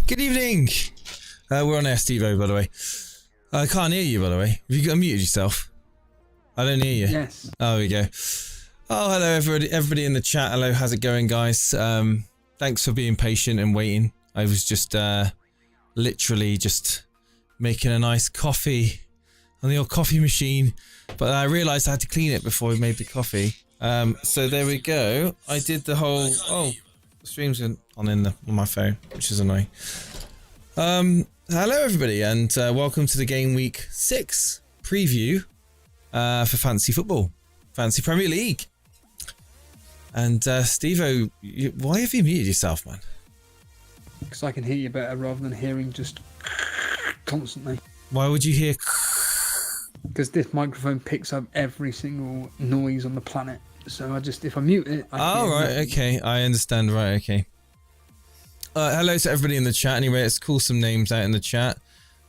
Good evening. We're on air, Steve-O, by the way. I can't hear you, by the way. Have you unmuted yourself? I don't hear you. Yes. Oh, there we go. Oh, hello, everybody in the chat. Hello, how's it going, guys? Thanks for being patient and waiting. I was just literally just making a nice coffee on the old coffee machine, but I realised I had to clean it before we made the coffee. So there we go. I did the whole... Oh, the stream's on on my phone, which is annoying. Hello, everybody, and welcome to the Game Week 6 preview for Fantasy Football, Fantasy Premier League. And Steve-O, why have you muted yourself, man? Because I can hear you better rather than hearing just constantly. Why would you hear? Because this microphone picks up every single noise on the planet. So if I mute it, I Oh, right, okay. I understand, right, okay. Hello to everybody in the chat. Anyway, let's call some names out in the chat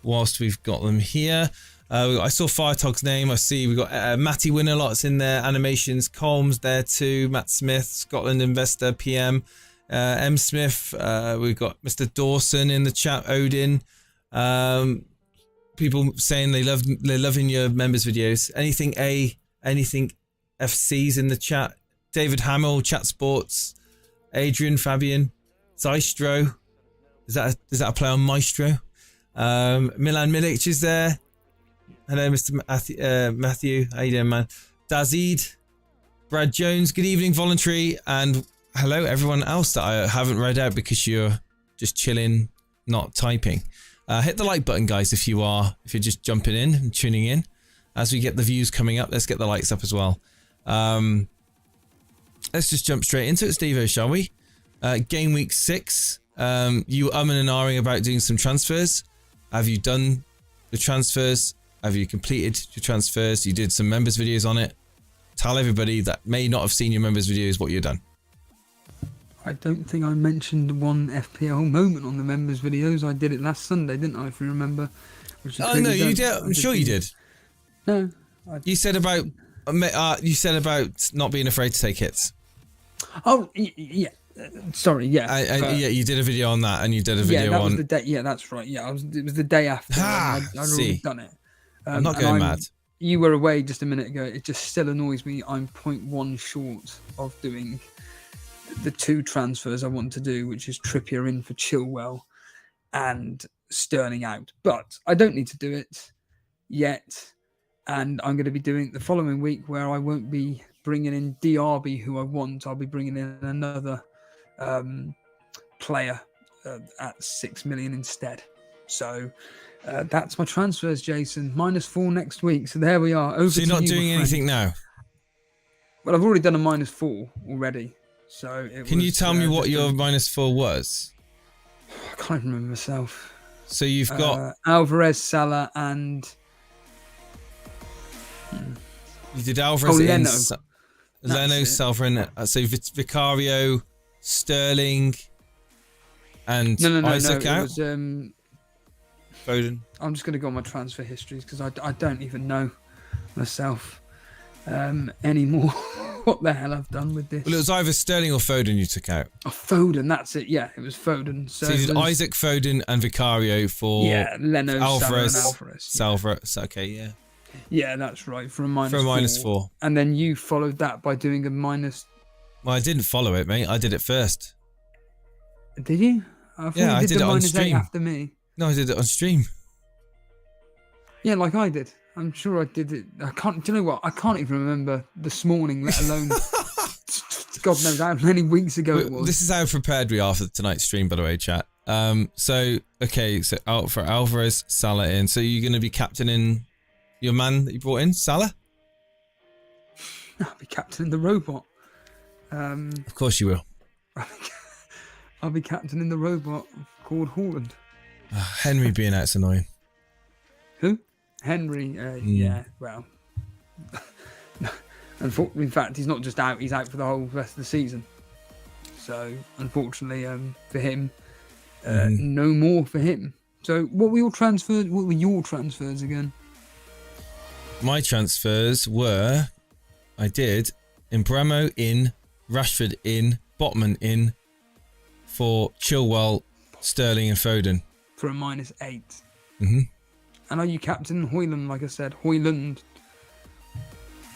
whilst we've got them here. I saw Firetog's name. I see we've got Matty Winnerlot's in there. Animations, Colms there too. Matt Smith, Scotland Investor, PM. M. Smith. We've got Mr. Dawson in the chat. Odin. People saying they're loving your members videos. Anything A, anything FC's in the chat. David Hamill, Chat Sports. Adrian, Fabian, Zystro. Is that a play on Maestro? Milan Milic is there. Hello, Mr. Matthew. How you doing, man? Dazid, Brad Jones. Good evening, voluntary, and hello everyone else that I haven't read out because you're just chilling, not typing. Hit the like button, guys, if you're just jumping in and tuning in. As we get the views coming up, let's get the likes up as well. Let's just jump straight into it, Steve-O, shall we? Game week 6. You and ahhing about doing some transfers. Have you done the transfers? Have you completed your transfers? You did some members videos on it. Tell everybody that may not have seen your members videos what you've done. I don't think I mentioned one FPL moment on the members videos. I did it last Sunday, didn't I, if you remember? Oh, no, you did. I'm sure you did. No. You said about not being afraid to take hits. Oh, yeah. Sorry, yeah. Yeah, you did a video on that, and you did a video that on... was the day. Yeah, that's right. Yeah, it was the day after. I'd already done it. I'm not going mad. You were away just a minute ago. It just still annoys me. I'm 0.1 short of doing the 2 transfers I want to do, which is Trippier in for Chilwell and Sterling out. But I don't need to do it yet. And I'm going to be doing it the following week, where I won't be bringing in DRB, who I want. I'll be bringing in another player at 6 million instead. So that's my transfers, Jason. -4 next week. So there we are. So you're not doing anything now? Well, I've already done a -4 already. So can you tell me what your -4 was? I can't remember myself. So you've got Alvarez, Salah, and you did Alvarez, Leno. Leno, Salverin. So Vicario, Sterling, and Isaac out. It was, Foden. I'm just going to go on my transfer histories because I don't even know myself anymore what the hell I've done with this. Well, it was either Sterling or Foden you took out. Oh, Foden, that's it. Yeah, it was Foden. So you did Isaac, Foden, and Vicario for Leno, Alvarez, Alvarez. Okay, yeah. Yeah, that's right. For a -4. For a -4. And then you followed that by doing a minus. Well, I didn't follow it, mate. I did it first. Did you? I did it on stream after me. No, I did it on stream. Yeah, like I did. I'm sure I did it. I can't. Do you know what? I can't even remember this morning, let alone God knows how many weeks ago it was. This is how prepared we are for tonight's stream, by the way, chat. So out for Alvarez, Salah in. So you're going to be captaining your man that you brought in, Salah? I'll be captaining the robot. Of course you will. I'll be captaining the robot called Haaland. Henry being out's annoying. Who? Henry. Yeah. Well, in fact, he's not just out; he's out for the whole rest of the season. So, unfortunately, for him, no more for him. So, what were your transfers again? My transfers were, I did Embremo in, Rashford in, Botman in for Chilwell Sterling and Foden. For a -8. Mm-hmm. And are you captain Hoyland, like I said? Hoyland.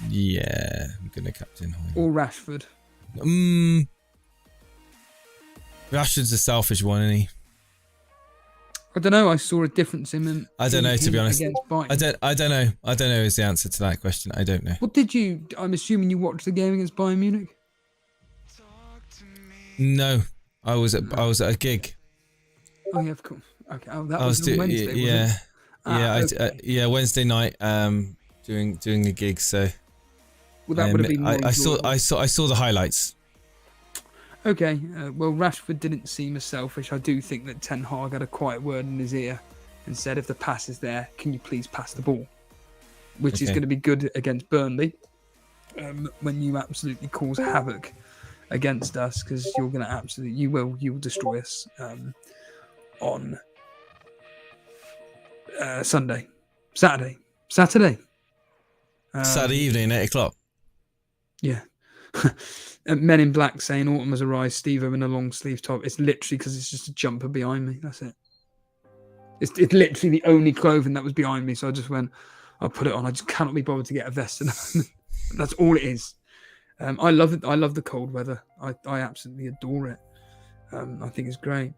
Yeah, I'm going to captain Hoyland. Or Rashford. Rashford's a selfish one, isn't he? I don't know. I saw a difference in him. I don't know, to be honest. I don't know. I don't know is the answer to that question. I don't know. What did you... I'm assuming you watched the game against Bayern Munich? No. I was at a gig. Oh, yeah, of course. Okay. Oh, that was on Wednesday, yeah. Was it? Okay. Wednesday night, doing a gig, so... Well, that would have been more I saw the highlights. Okay, well, Rashford didn't seem as selfish. I do think that Ten Hag had a quiet word in his ear and said, if the pass is there, can you please pass the ball? Which is going to be good against Burnley when you absolutely cause havoc against us, because you're going to absolutely, you will destroy us on Saturday. Saturday evening, 8 o'clock. Yeah. Men in Black saying autumn has arrived, Steve-O in a long sleeve top. It's literally because it's just a jumper behind me. That's it. It's literally the only clothing that was behind me. So I just went, I'll put it on. I just cannot be bothered to get a vest. That's all it is. I love it. I love the cold weather. I absolutely adore it. I think it's great.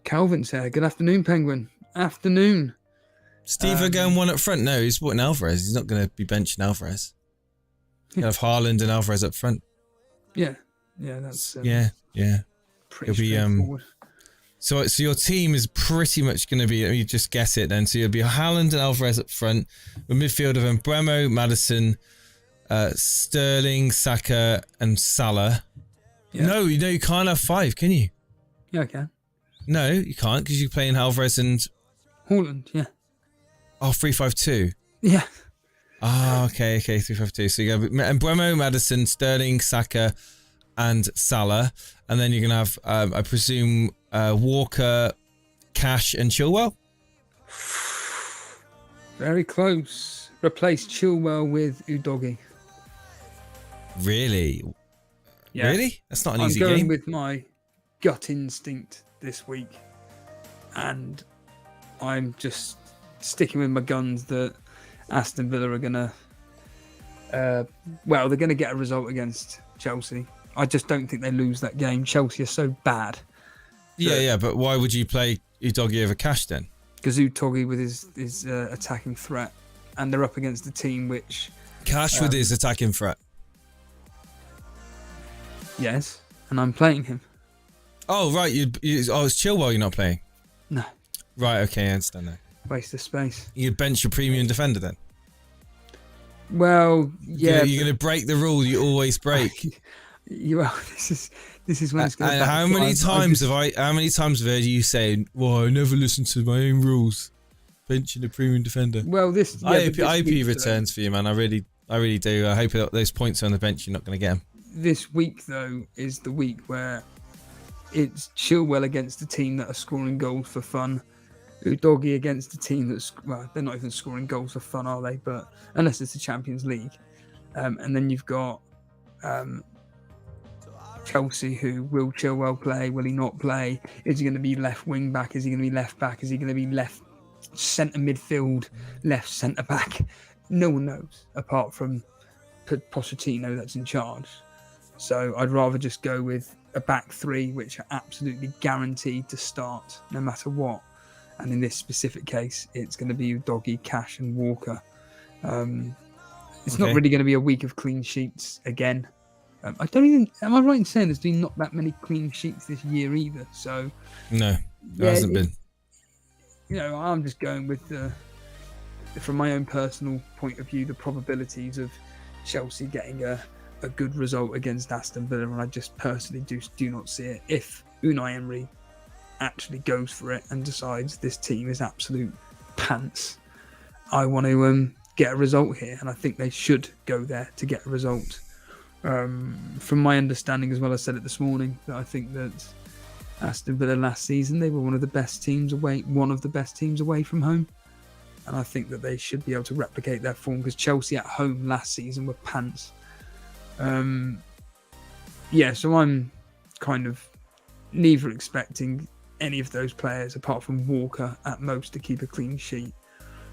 Calvin's here. Good afternoon, Penguin. Afternoon. Steve-O going one up front? No, he's putting Alvarez. He's not going to be benching Alvarez. You have Haaland and Alvarez up front. Yeah, that's yeah. Pretty It'll be straightforward. So your team is pretty much going to be. You just guess it then. So you'll be Haaland and Alvarez up front, with midfield of Bremo, Maddison, Sterling, Saka, and Salah. Yeah. No, you can't have 5, can you? Yeah, I can. No, you can't, because you're playing Alvarez and Haaland. Yeah. Oh, 3-5-2. Yeah. Ah, okay, 3-5-2. So you have Bremo, Maddison, Sterling, Saka, and Salah, and then you're gonna have, I presume, Walker, Cash, and Chilwell. Very close. Replace Chilwell with Udogie. Really? Yeah. Really? That's not an easy game. I'm game. going with my gut instinct this week, and I'm just sticking with my guns that Aston Villa are gonna, they're gonna get a result against Chelsea. I just don't think they lose that game. Chelsea are so bad. Yeah, but why would you play Udogie over Cash then? Because Udogie with his attacking threat, and they're up against a team which... Cash with his attacking threat. Yes, and I'm playing him. Oh, right. It's Chilwell you're not playing? No. Right, okay, I understand that. Waste of space. You'd bench your premium defender then? Well, yeah. You're going to break the rule you always break. This is when it's going to... How many times have I heard you say, well, I never listen to my own rules, benching a premium defender? Well, I hope he returns for you, man. I really do. I hope that those points on the bench, you're not going to get them. This week, though, is the week where it's Chilwell against a team that are scoring goals for fun. Udogie against a team that's... Well, they're not even scoring goals for fun, are they? But unless it's the Champions League. And then you've got Chelsea, who will Chilwell play? Will he not play? Is he going to be left wing back? Is he going to be left back? Is he going to be left centre midfield, left centre back? No one knows, apart from Pochettino that's in charge. So I'd rather just go with a back three, which are absolutely guaranteed to start no matter what. And in this specific case, it's going to be Udogie, Cash, and Walker. It's not really going to be a week of clean sheets again. Am I right in saying there's been not that many clean sheets this year either? So no, there hasn't been. You know, I'm just going with from my own personal point of view, the probabilities of Chelsea getting a good result against Aston Villa, and I just personally do not see it. If Unai Emery actually goes for it and decides this team is absolute pants, I want to get a result here, and I think they should go there to get a result. From my understanding, as well, I said it this morning, that I think that Aston Villa last season, they were one of the best teams away from home, and I think that they should be able to replicate their form, because Chelsea at home last season were pants. So I'm kind of neither expecting any of those players apart from Walker at most to keep a clean sheet.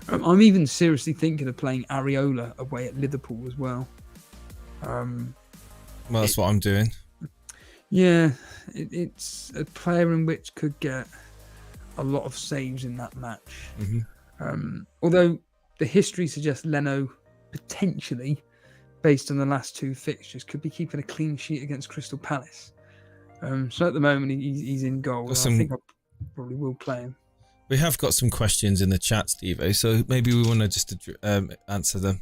I'm even seriously thinking of playing Areola away at Liverpool as well. Well, that's what I'm doing. Yeah, it's a player in which could get a lot of saves in that match. Although the history suggests Leno potentially, based on the last 2 fixtures, could be keeping a clean sheet against Crystal Palace. So at the moment he's in goal. I think I probably will play him. We have got some questions in the chat, Steve, so maybe we want to just answer them.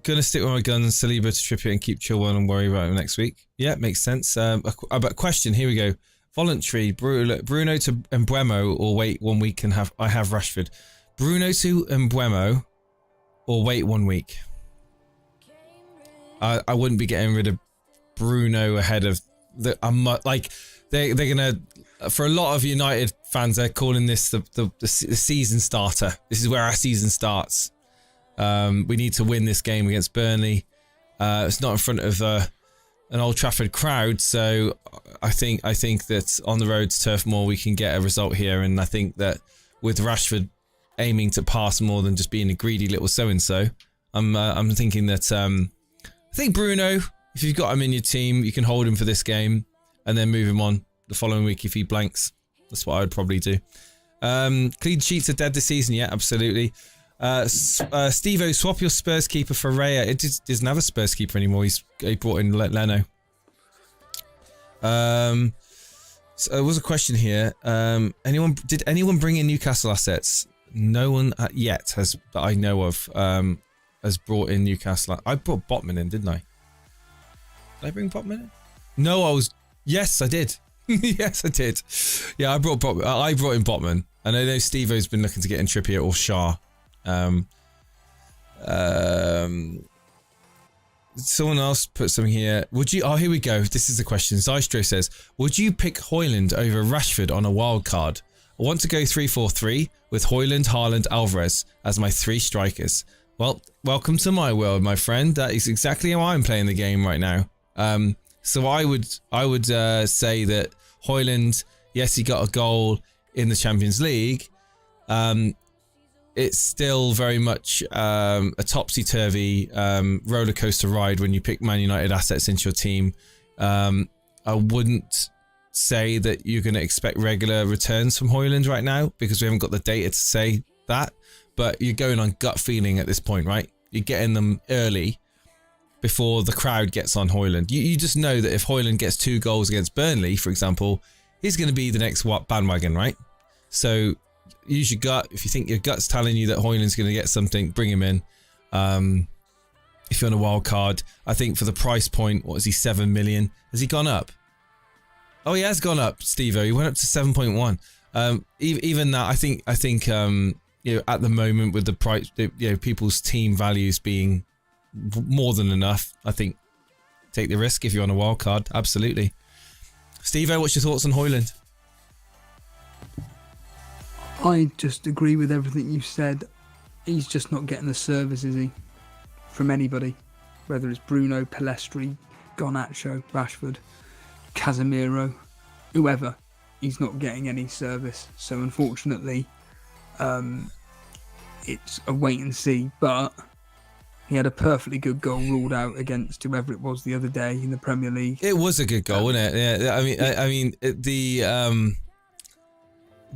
Gonna stick with my guns, Saliba to Trippier and keep Chilwell and worry about him next week. Yeah, makes sense. But question, here we go. Voluntary, Bruno to Mbeumo or wait 1 week and have Rashford. Bruno to Mbeumo or wait 1 week. I wouldn't be getting rid of Bruno ahead of they're gonna, for a lot of United fans, they're calling this the season starter. This is where our season starts. We need to win this game against Burnley. It's not in front of an Old Trafford crowd, so I think that on the road to Turf Moor we can get a result here, and I think that with Rashford aiming to pass more than just being a greedy little so-and-so, I'm thinking that I think Bruno, if you've got him in your team, you can hold him for this game and then move him on the following week if he blanks. That's what I would probably do. Clean sheets are dead this season, yeah, absolutely. Steve-O, swap your Spurs keeper for Raya. It doesn't have a Spurs keeper anymore. He brought in Leno. So there was a question here. Did anyone bring in Newcastle assets? No one yet that I know of has brought in Newcastle. I brought Botman in, didn't I? Did I bring Botman in? No, yes, I did. Yes, I did. Yeah, I brought in Botman. And I know Steve-O's been looking to get in Trippier or Shah. Someone else put something here. Here we go. This is the question. Zystro says, would you pick Højlund over Rashford on a wild card? I want to go 3-4-3 with Højlund, Haaland, Alvarez as my 3 strikers. Well, welcome to my world, my friend. That is exactly how I'm playing the game right now. So I would say that Højlund, yes, he got a goal in the Champions League. It's still very much a topsy-turvy roller coaster ride when you pick Man United assets into your team. I wouldn't say that you're going to expect regular returns from Højlund right now because we haven't got the data to say that. But you're going on gut feeling at this point, right? You're getting them early before the crowd gets on Højlund. You just know that if Højlund gets 2 goals against Burnley, for example, he's going to be the next bandwagon, right? So use your gut. If you think your gut's telling you that Højlund's going to get something, bring him in. If you're on a wild card, I think for the price point, what is he, 7 million? Has he gone up? Oh, he has gone up, Steve-O. He went up to 7.1. Even that, I think at the moment with the price, people's team values being more than enough, I think take the risk if you're on a wild card. Absolutely. Steve-O, what's your thoughts on Højlund? I just agree with everything you said. He's just not getting the service, is he? From anybody. Whether it's Bruno, Pellistri, Garnacho, Rashford, Casemiro, whoever. He's not getting any service. So unfortunately, it's a wait and see. But he had a perfectly good goal ruled out against whoever it was the other day in the Premier League. It was a good goal, wasn't it? Yeah,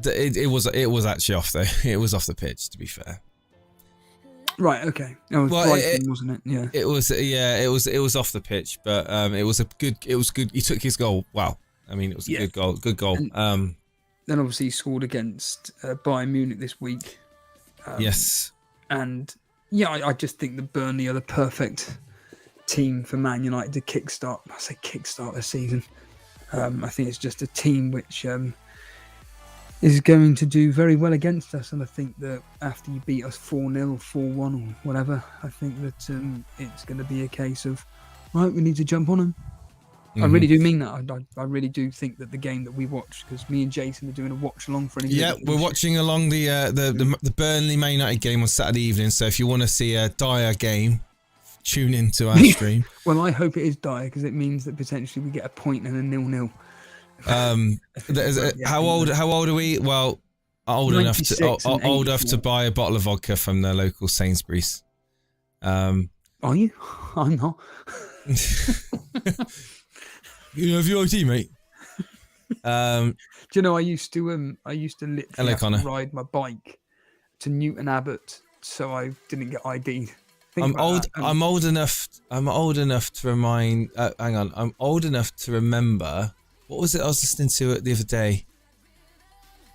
it was actually off it was off the pitch, to be fair. Right, okay. It was Brighton, wasn't it? Yeah. It was off the pitch, but it was good. He took his goal. Wow. I mean, it was a good goal. And then obviously he scored against Bayern Munich this week. Yes. And yeah, I just think that Burnley are the perfect team for Man United to kickstart the season. I think it's just a team which is going to do very well against us, and I think that after you beat us 4-0, 4-1 or whatever, I think that it's going to be a case of, right, we need to jump on them. Mm-hmm. I really do mean that. I really do think that the game that we watched, because me and Jason are doing a watch along for any. Yeah, we're watching along the Burnley Man United game on Saturday evening. So if you want to see a dire game, tune into our stream. Well, I hope it is dire because it means that potentially we get a point and a 0-0. How old are we? Well, old enough to buy a bottle of vodka from the local Sainsbury's. Are you? I'm not. You have your ID, mate. Do you know I used to literally have to ride my bike to Newton Abbot so I didn't get ID'd. I'm old enough to remind. Hang on, I'm old enough to remember. What was it I was listening to the other day?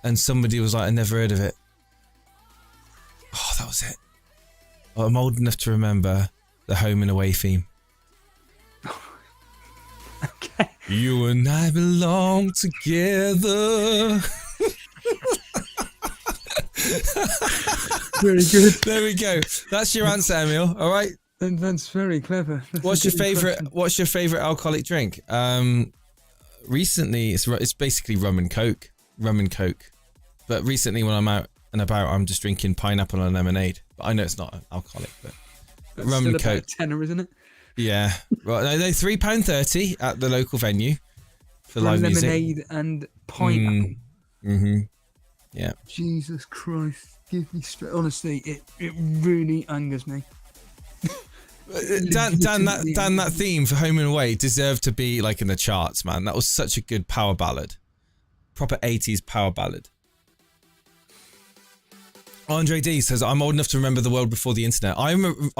And somebody was like, "I never heard of it." Oh, that was it. I'm old enough to remember the home and away theme. Okay. You and I belong together. Very good. There we go. That's your answer, Emil. All right. That's very clever. What's your favorite alcoholic drink? Recently, it's basically rum and coke. But recently, when I'm out and about, I'm just drinking pineapple and lemonade. But I know it's not alcoholic, but rum and coke. Tenner, isn't it? Yeah. Right. They're £3.30 at the local venue for live music. Lemonade and pineapple. Mm-hmm. Yeah. Jesus Christ. Give me straight. Honestly, it really angers me. Dan, that theme for Home and Away deserved to be like in the charts, man. That was such a good power ballad. Proper 80s power ballad. Andre D says, I'm old enough to remember the world before the internet. I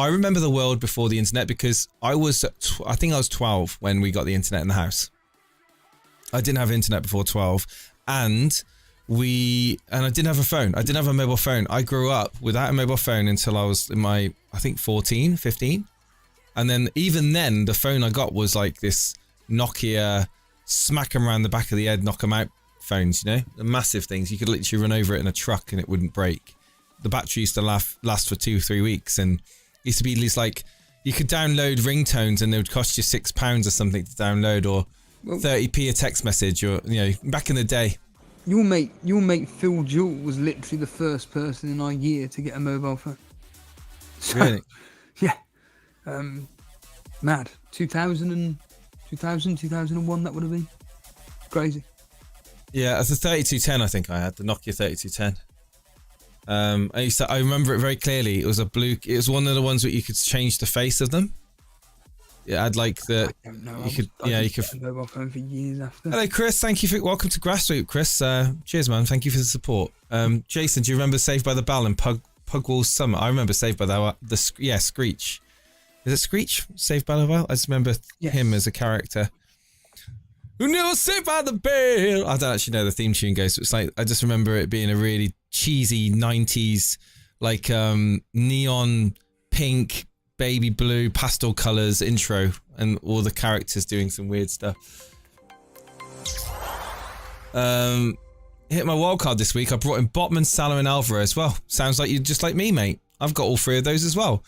remember the world before the internet because I think I was 12 when we got the internet in the house. I didn't have internet before 12 and I didn't have a phone. I didn't have a mobile phone. I grew up without a mobile phone until I was in my, I think 14, 15. And then even then the phone I got was like this Nokia smack 'em around the back of the head, knock 'em out phones, you know, the massive things. You could literally run over it in a truck and it wouldn't break. The battery used to last for 2-3 weeks, and used to be these like you could download ringtones and they would cost you £6 or something to download, or 30p a text message, or back in the day. Your mate Phil Jewell was literally the first person in our year to get a mobile phone. So, really? Yeah. Mad. 2000, 2001, that would have been crazy. Yeah, as a 3210, I think I had the Nokia 3210. I remember it very clearly. It was it was one of the ones where you could change the face of them. It had like the. I don't know. You could. Get a mobile phone for years after. Hello, Chris. Thank you welcome to Grassroot, Chris. Cheers, man. Thank you for the support. Jason, do you remember Saved by the Bell and Pugwall's Summer? I remember Saved by the Screech. Is it Screech? Saved by the Bell? I just remember him as a character. Who knew Saved by the Bell? I don't actually know the theme tune goes. So it's like I just remember it being a really cheesy 90s, like neon pink, baby blue, pastel colours intro, and all the characters doing some weird stuff. Hit my wildcard this week. I brought in Botman, Salah and Alvarez. Well, sounds like you're just like me, mate. I've got all three of those as well.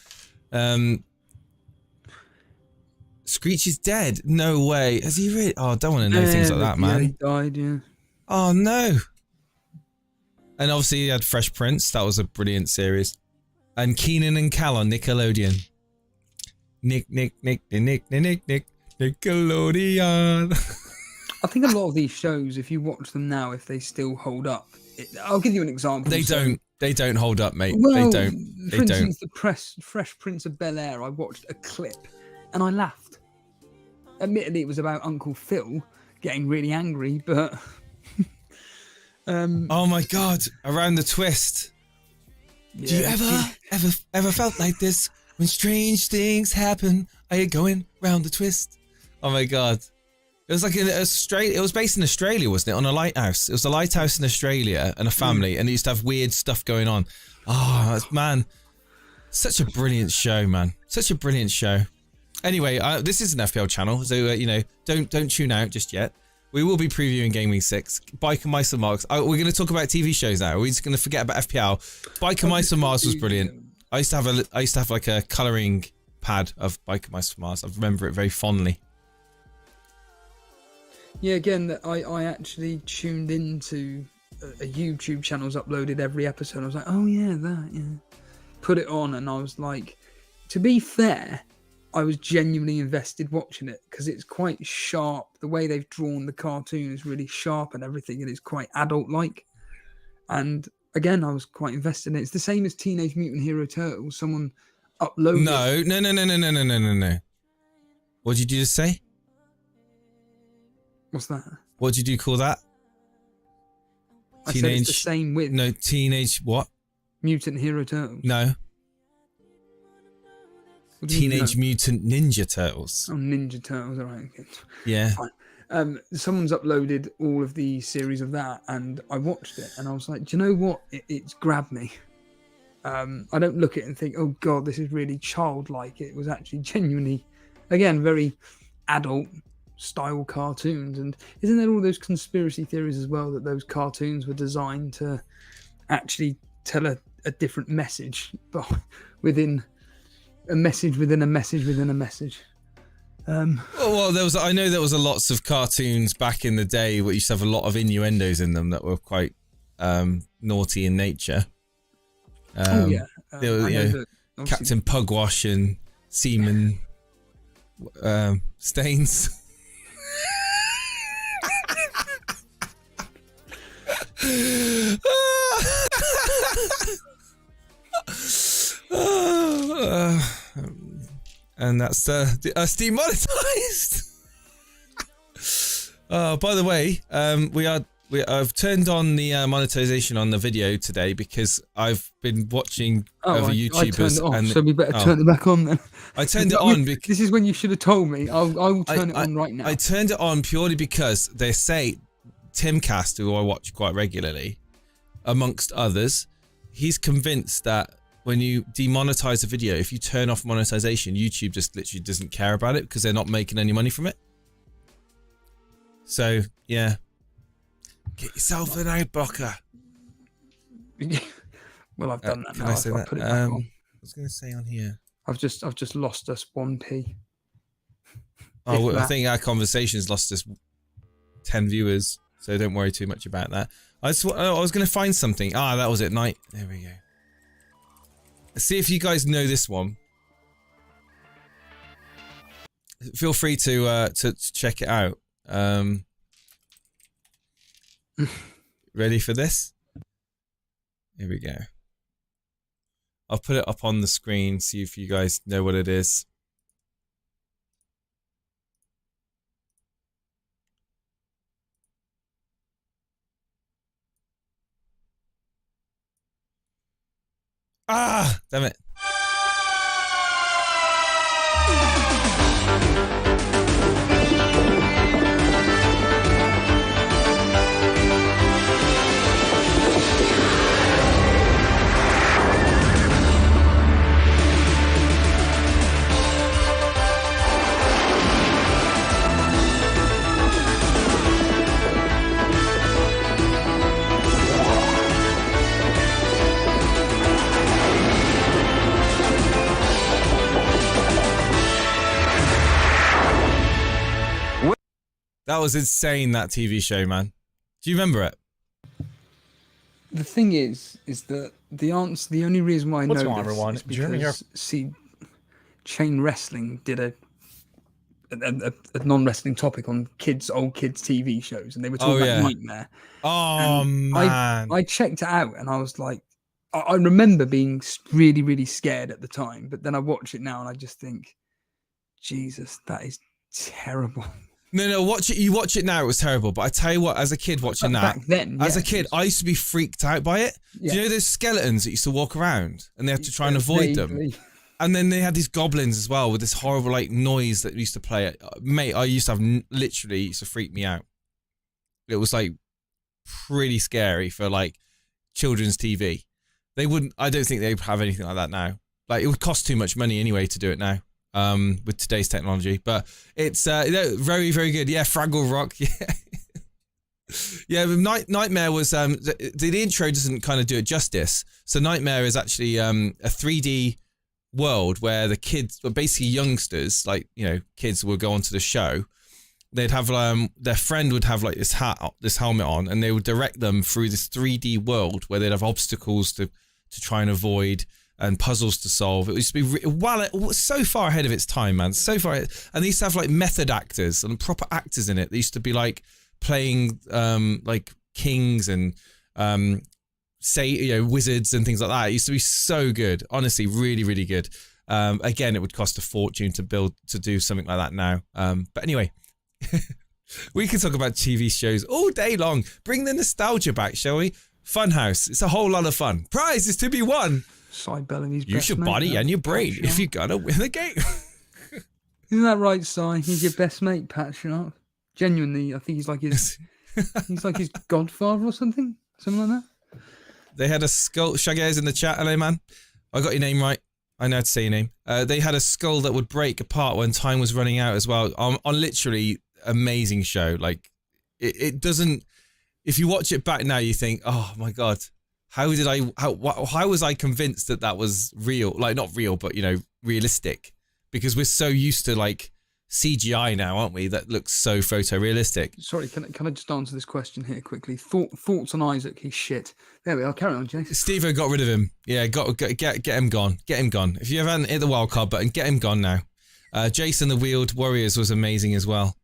Screech is dead. No way. Has he really? Oh, I don't want to know things like that, man. He died, yeah. Oh, no. And obviously he had Fresh Prince. That was a brilliant series. And Keenan and Cal on Nickelodeon. Nickelodeon. I think a lot of these shows, if you watch them now, if they still hold up, I'll give you an example. They don't hold up, mate. Well, they don't. For instance, the Fresh Prince of Bel-Air, I watched a clip and I laughed. Admittedly, it was about Uncle Phil getting really angry, but... oh my God, around the twist. Yeah. Do you ever felt like this when strange things happen? Are you going round the twist? Oh my God. It was like it was based in Australia, wasn't it? On a lighthouse. It was a lighthouse in Australia and a family, and it used to have weird stuff going on. Oh, man. Such a brilliant show, man. Such a brilliant show. Anyway, this is an FPL channel, so, don't tune out just yet. We will be previewing Gameweek 6. Biker Mice and Mars. We're going to talk about TV shows now. We're just going to forget about FPL. Biker Mice and Mars was brilliant. I used to have like a colouring pad of Biker Mice and Mars. I remember it very fondly. Yeah, again, I actually tuned into a YouTube channel's uploaded every episode. I was like, oh yeah, that, yeah. Put it on, and I was like, to be fair, I was genuinely invested watching it because it's quite sharp. The way they've drawn the cartoon is really sharp and everything, and it's quite adult-like. And again, I was quite invested in it. It's the same as Teenage Mutant Hero Turtles. Someone uploaded. No. What did you just say? What's that? What did you call that? I said it's the same with Teenage what? Mutant Hero Turtles. No. Teenage Mutant Ninja Turtles. Oh, Ninja Turtles, all right. Okay. Yeah. Fine. Someone's uploaded all of the series of that, and I watched it, and I was like, do you know what? It's grabbed me. I don't look at it and think, oh God, this is really childlike. It was actually genuinely, again, very adult style cartoons. And isn't there all those conspiracy theories as well that those cartoons were designed to actually tell a different message, but within a message within a message within a message? Well, I know there was lots of cartoons back in the day where used to have a lot of innuendos in them that were quite naughty in nature. There were, Captain Pugwash and Seaman Stains. And that's us demonetized. By the way, I've turned on the monetization on the video today because I've been watching other YouTubers. I turned it off, so we better turn it back on then. I turned it on because this is when you should have told me. I will turn it on right now. I turned it on purely because they say Timcast, who I watch quite regularly, amongst others, he's convinced that when you demonetize a video, if you turn off monetization, YouTube just literally doesn't care about it because they're not making any money from it. So, yeah. Get yourself an ad blocker. Well, I've done that now. Can I say that? Put it back on. I was going to say on here. I've just lost us 1p. Oh, I think our conversation's lost us 10 viewers, so don't worry too much about that. I was going to find something. Ah, that was it. Night. There we go. Let's see if you guys know this one. Feel free to check it out. Ready for this? Here we go. I'll put it up on the screen, see if you guys know what it is. Ah, damn it. That was insane, that TV show, man. Do you remember it? The thing is that the only reason why I know this everyone? is because Chain Wrestling did a non-wrestling topic on old kids TV shows, and they were talking about Nightmare. Oh, man. I checked it out, and I was like, I remember being really, really scared at the time, but then I watch it now, and I just think, Jesus, that is terrible. No, watch it. You watch it now, it was terrible. But I tell you what, as a kid watching that, back then, as a kid, I used to be freaked out by it. Yeah. Do you know those skeletons that used to walk around and they had to try and avoid them? And then they had these goblins as well with this horrible like noise that used to play. Mate, I used to have literally used to freak me out. It was like pretty scary for like children's TV. They wouldn't. I don't think they'd have anything like that now. Like it would cost too much money anyway to do it now. With today's technology, but it's very, very good. Yeah, Fraggle Rock. Yeah, yeah. Nightmare was the intro doesn't kind of do it justice. So Nightmare is actually a 3D world where the kids, basically youngsters, like kids, will go onto the show. They'd have their friend would have like this helmet on, and they would direct them through this 3D world where they'd have obstacles to try and avoid. and puzzles to solve. It used to be so far ahead of its time, man. So far ahead. And they used to have like method actors and proper actors in it. They used to be like playing like kings and wizards and things like that. It used to be so good. Honestly, really, really good. Again, it would cost a fortune to do something like that now. But anyway, we can talk about TV shows all day long. Bring the nostalgia back, shall we? Funhouse. It's a whole lot of fun. Prizes to be won. Cy Bellamy's Use your body and your brain if you're gonna win the game. Isn't that right, Cy? He's your best mate, Pat Sharp. Genuinely, I think he's like his godfather or something like that. They had a skull. Shaggy's in the chat. Hello, man. I got your name right. I know how to say your name. They had a skull that would break apart when time was running out as well. On literally amazing show. Like it doesn't. If you watch it back now, you think, oh my god. How was I convinced that was real? Like, not real, but, realistic. Because we're so used to, like, CGI now, aren't we? That looks so photorealistic. Sorry, can I just answer this question here quickly? Thoughts on Isaac? He's shit. There we are. Carry on, Jason. Steve-O got rid of him. Yeah, get him gone. Get him gone. If you haven't hit the wildcard button, get him gone now. Jason the Wheeled Warriors was amazing as well.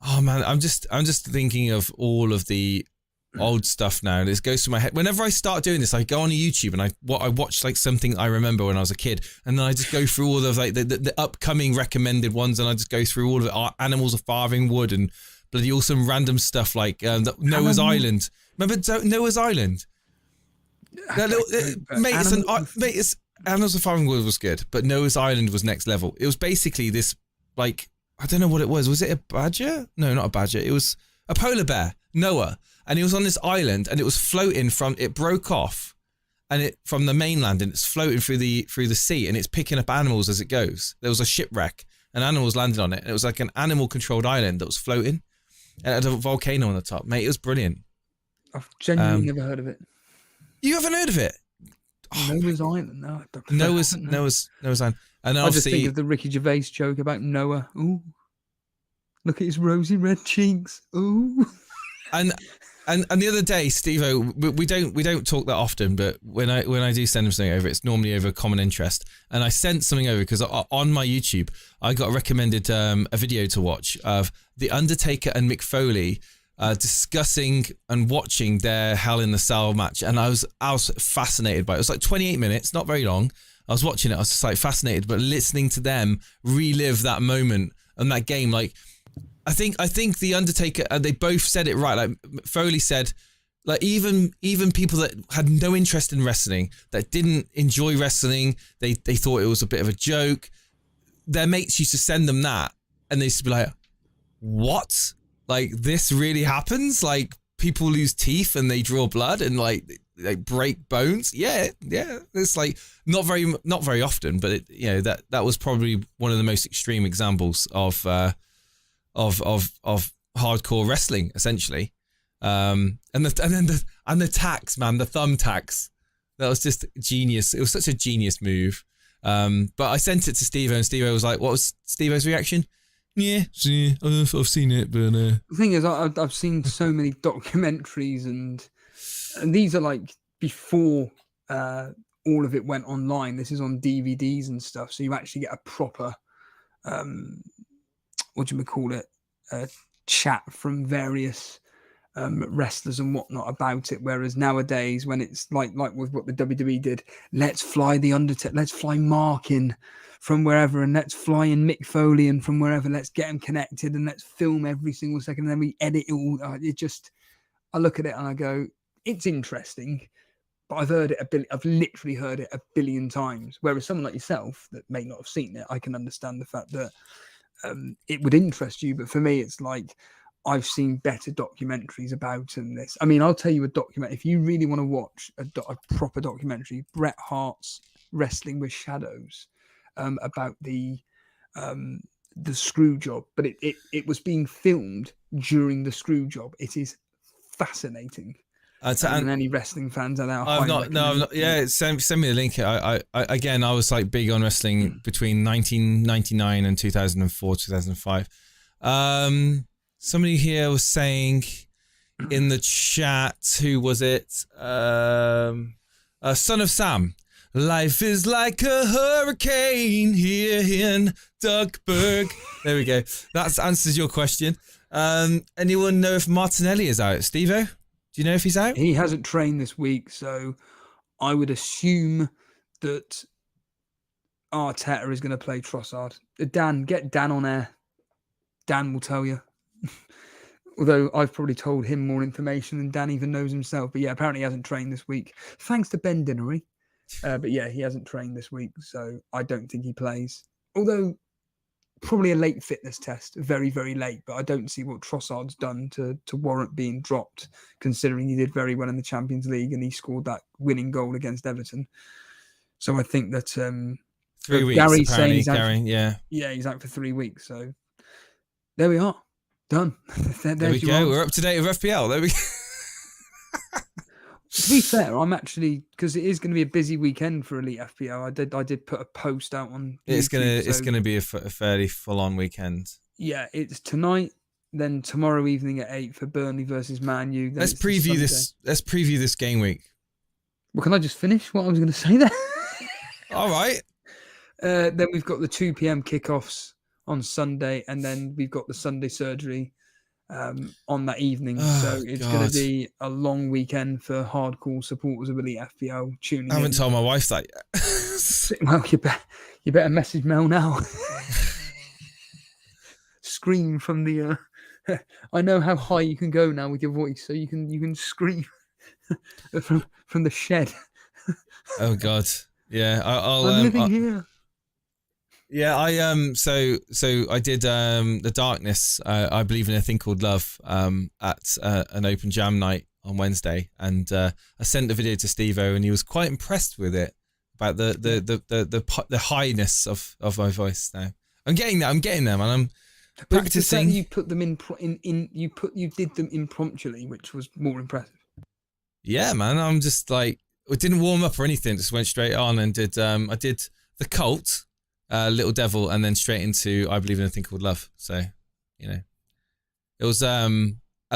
Oh, man, I'm just thinking of all of the old stuff now. This goes through my head. Whenever I start doing this, I go on YouTube and I watch like something I remember when I was a kid, and then I just go through all of like the upcoming recommended ones, and I just go through all of it. Animals of Farthing Wood and bloody awesome random stuff like Noah's Island. Remember Noah's Island? It's Animals of Farthing Wood was good, but Noah's Island was next level. It was basically this, like, I don't know what it was. Was it a badger? No, not a badger. It was a polar bear, Noah. And he was on this island, and it was floating it broke off, and from the mainland, and it's floating through the sea, and it's picking up animals as it goes. There was a shipwreck, and animals landed on it, and it was like an animal-controlled island that was floating, and it had a volcano on the top. Mate, it was brilliant. I've genuinely never heard of it. You haven't heard of it? Noah's Island, no. Noah's Island. And I just think of the Ricky Gervais joke about Noah. Ooh, look at his rosy red cheeks. Ooh. And the other day, Steve-O, we don't talk that often, but when I do send him something over, it's normally over common interest. And I sent something over because on my YouTube, I got recommended a video to watch of The Undertaker and Mick Foley discussing and watching their Hell in the Cell match, and I was fascinated by it. It was like 28 minutes, not very long. I was watching it, I was just like fascinated, but listening to them relive that moment and that game, like. I think the Undertaker, they both said it right. Like Foley said, like even people that had no interest in wrestling, that didn't enjoy wrestling, they thought it was a bit of a joke. Their mates used to send them that, and they used to be like, "What? Like this really happens? Like people lose teeth and they draw blood and like they break bones? Yeah. It's like not very often, but that was probably one of the most extreme examples of hardcore wrestling, essentially, and the tax, man, the thumb tax, that was just genius. It was such a genius move. But I sent it to Steve-O, and Steve-O was like, "What was Steve-O's reaction?" Yeah, I've seen it, but the thing is, I've seen so many documentaries, and these are like before all of it went online. This is on DVDs and stuff, so you actually get a proper what do you call it? Chat from various wrestlers and whatnot about it. Whereas nowadays, when it's like with what the WWE did, let's fly the Undertaker, let's fly Mark in from wherever, and let's fly in Mick Foley and from wherever. Let's get them connected and let's film every single second. And then we edit it all. I look at it and I go, it's interesting. But I've literally heard it a billion times. Whereas someone like yourself that may not have seen it, I can understand the fact that it would interest you, but for me, it's like I've seen better documentaries about this. I mean, I'll tell you a documentary. If you really want to watch a proper documentary, Bret Hart's Wrestling with Shadows, about the screw job, but it was being filmed during the screw job. It is fascinating. And any wrestling fans out there, I'm not. Yeah, send me the link. I was like big on wrestling between 1999 and 2004, 2005. Somebody here was saying in the chat, who was it? Son of Sam. Life is like a hurricane here in Duckburg. There we go. That answers your question. Anyone know if Martinelli is out? Steve-O, do you know if he's out? He hasn't trained this week, so I would assume that Arteta is going to play Trossard. Dan, get Dan on air. Dan will tell you. Although I've probably told him more information than Dan even knows himself. But yeah, apparently he hasn't trained this week. Thanks to Ben Dinnery. But yeah, he hasn't trained this week, so I don't think he plays. Although probably a late fitness test, very, very late. But I don't see what Trossard's done to warrant being dropped, considering he did very well in the Champions League and he scored that winning goal against Everton. So I think that 3 weeks, Gary's apparently, saying yeah, he's out for 3 weeks. So there we are, done. there we go. We're up to date with FPL. There we go. To be fair, I'm actually, because it is going to be a busy weekend for Elite FPL. I did put a post out on YouTube, it's gonna be a fairly full on weekend. Yeah, it's tonight, then tomorrow evening at 8 for Burnley versus Man U. Let's preview this. Let's preview this game week. Well, can I just finish what I was going to say there? All right. Then we've got the 2 p.m. kickoffs on Sunday, and then we've got the Sunday surgery on that evening. So it's going to be a long weekend for hardcore supporters of Elite FPL tuning in. I haven't told my wife that yet. Well, you better message Mel now. Scream from the. I know how high you can go now with your voice, so you can scream from the shed. Oh God, yeah. I'm living here. Yeah, so I did The Darkness. I believe in a thing called love at an open jam night on Wednesday, and I sent the video to Steve-O, and he was quite impressed with it about the highness of my voice. Now I'm getting there, man. I'm practicing. You put them you did them impromptu, which was more impressive. Yeah, man. I'm just like, it didn't warm up or anything. Just went straight on and did. I did The Cult. Little Devil, and then straight into I Believe in a Thing Called Love. So, you know, it was a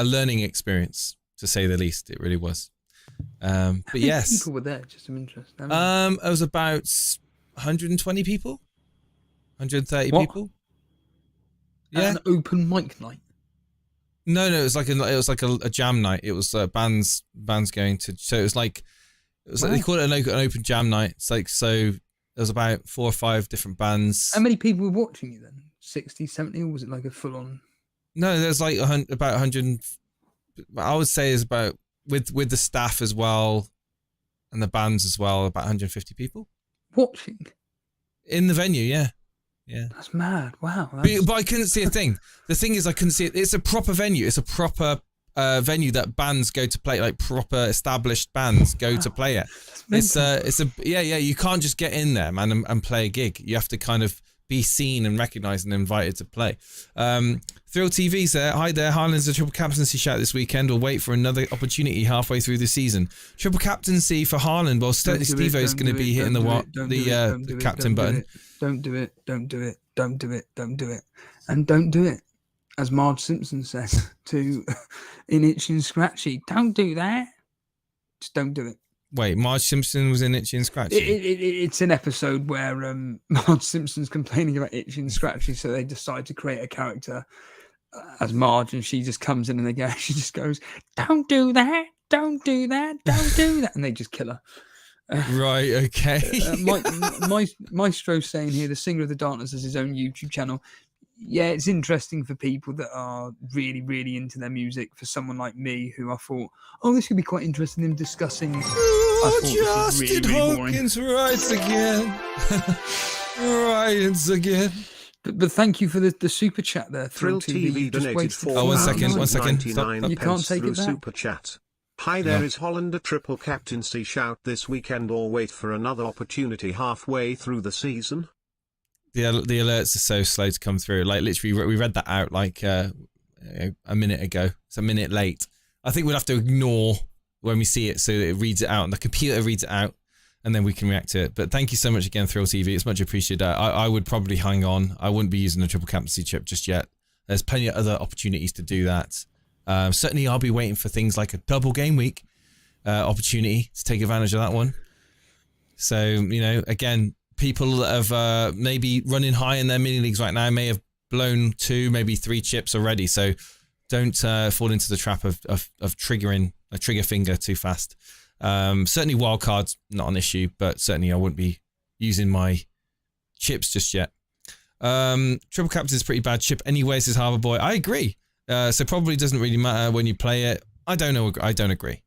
learning experience, to say the least. It really was. But yes, people were there. Just some interest. It was about 120 people, 130 people. Yeah, an open mic night. No, it was like a jam night. It was bands going to. So it was like they call it an open jam night. It's like so. There was about 4 or 5 different bands. How many people were watching you then? 60, 70, or was it like a full-on? No, there's like about 100. I would say is about with the staff as well, and the bands as well, about 150 people watching in the venue. Yeah. That's mad. Wow. But I couldn't see a thing. The thing is, I couldn't see it. It's a proper venue. It's a proper venue that bands go to play, like proper established bands go to play it. You can't just get in there, man, and play a gig. You have to kind of be seen and recognised and invited to play. Thrill TV's there. Hi there. Haaland's a triple captaincy shout this weekend. We'll wait for another opportunity halfway through the season. Triple captaincy for Haaland. Well, certainly Steve-O's going to be hitting the captain button. Don't do it. Don't do it. Don't do it. Don't do it. And don't do it. As Marge Simpson says to in Itchy and Scratchy, don't do that. Just don't do it. Wait, Marge Simpson was in Itchy and Scratchy? It's an episode where Marge Simpson's complaining about Itchy and Scratchy, so they decide to create a character as Marge, and she just comes in and again she just goes, don't do that, don't do that, don't do that, and they just kill her. Right, okay. Maestro's saying here, the Singer of the Darkness has his own YouTube channel. Yeah, it's interesting for people that are really, really into their music. For someone like me, who I thought, this could be quite interesting in discussing. Justin Hawkins writes again. Writes again. But thank you for the super chat there. Thrill TV donated 1 second. You can't take it back. Super chat. Hi there, is Holland a triple captaincy shout this weekend or wait for another opportunity halfway through the season? The alerts are so slow to come through. Like literally, we read that out like a minute ago. It's a minute late. I think we'll have to ignore when we see it so that it reads it out and the computer reads it out, and then we can react to it. But thank you so much again, Thrill TV. It's much appreciated. I would probably hang on. I wouldn't be using a triple captaincy chip just yet. There's plenty of other opportunities to do that. Certainly, I'll be waiting for things like a double game week opportunity to take advantage of that one. So, you know, again, people that have maybe running high in their mini leagues right now may have blown 2, maybe 3 chips already. So don't fall into the trap of triggering a trigger finger too fast. Certainly wildcards, not an issue, but certainly I wouldn't be using my chips just yet. Triple captain is pretty bad chip anyway, says Harbour Boy. I agree. So probably doesn't really matter when you play it. I don't know. I don't agree.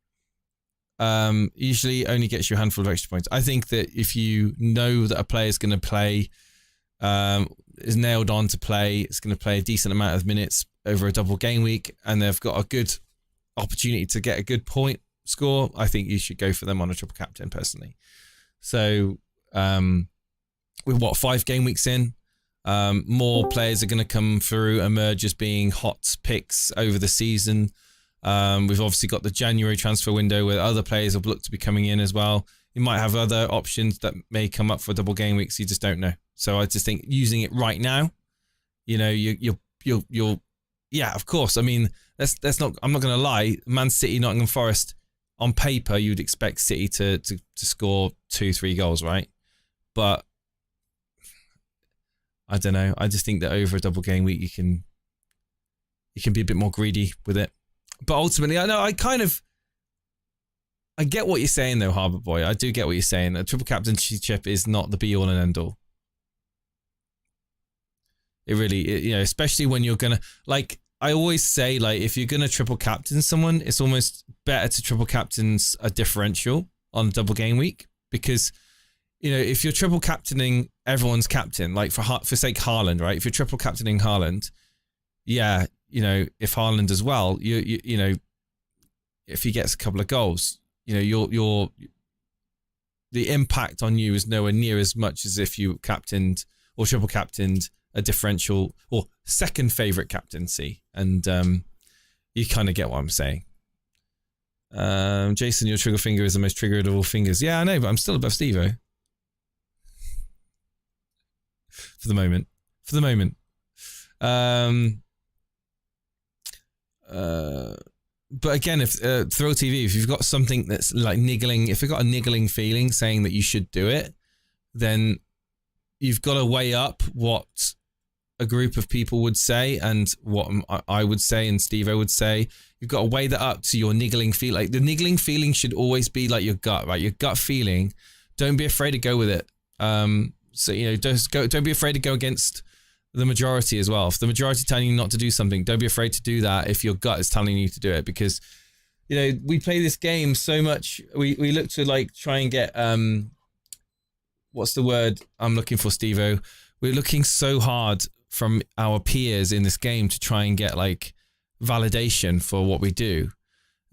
Usually only gets you a handful of extra points. I think that if you know that a player is going to play, is nailed on to play, it's going to play a decent amount of minutes over a double game week, and they've got a good opportunity to get a good point score, I think you should go for them on a triple captain personally. So, with what, 5 game weeks in, more players are going to come through, emerge as being hot picks over the season. We've obviously got the January transfer window where other players will look to be coming in as well. You might have other options that may come up for double game weeks. You just don't know. So I just think using it right now, you know, you'll yeah, of course. I mean, that's not. I'm not going to lie. Man City, Nottingham Forest. On paper, you'd expect City to score 2-3 goals, right? But I don't know. I just think that over a double game week, you can be a bit more greedy with it. But ultimately, I know I get what you're saying though, Harbour Boy. I do get what you're saying. A triple captaincy chip is not the be all and end all. It really, you know, especially when you're gonna, like, I always say, like, if you're gonna triple captain someone, it's almost better to triple captains a differential on double game week, because, you know, if you're triple captaining everyone's captain, like for sake Haaland, right? If you're triple captaining Haaland, yeah, you know, if Haaland as well, you know, if he gets a couple of goals, you know, the impact on you is nowhere near as much as if you captained or triple captained a differential or second favorite captaincy. And you kind of get what I'm saying. Jason, your trigger finger is the most triggered of all fingers. Yeah, I know, but I'm still above Steve-O. For the moment. But again, if Thrill TV, if you've got something that's like niggling, if you've got a niggling feeling saying that you should do it, then you've got to weigh up what a group of people would say and what I would say and Steve-O would say. You've got to weigh that up to your niggling feel. Like, the niggling feeling should always be like your gut, right? Your gut feeling. Don't be afraid to go with it. So, you know, don't be afraid to go against the majority as well. If the majority telling you not to do something, don't be afraid to do that if your gut is telling you to do it, because, you know, we play this game so much. We look to, like, try and get what's the word I'm looking for, Steve-O? We're looking so hard from our peers in this game to try and get, like, validation for what we do,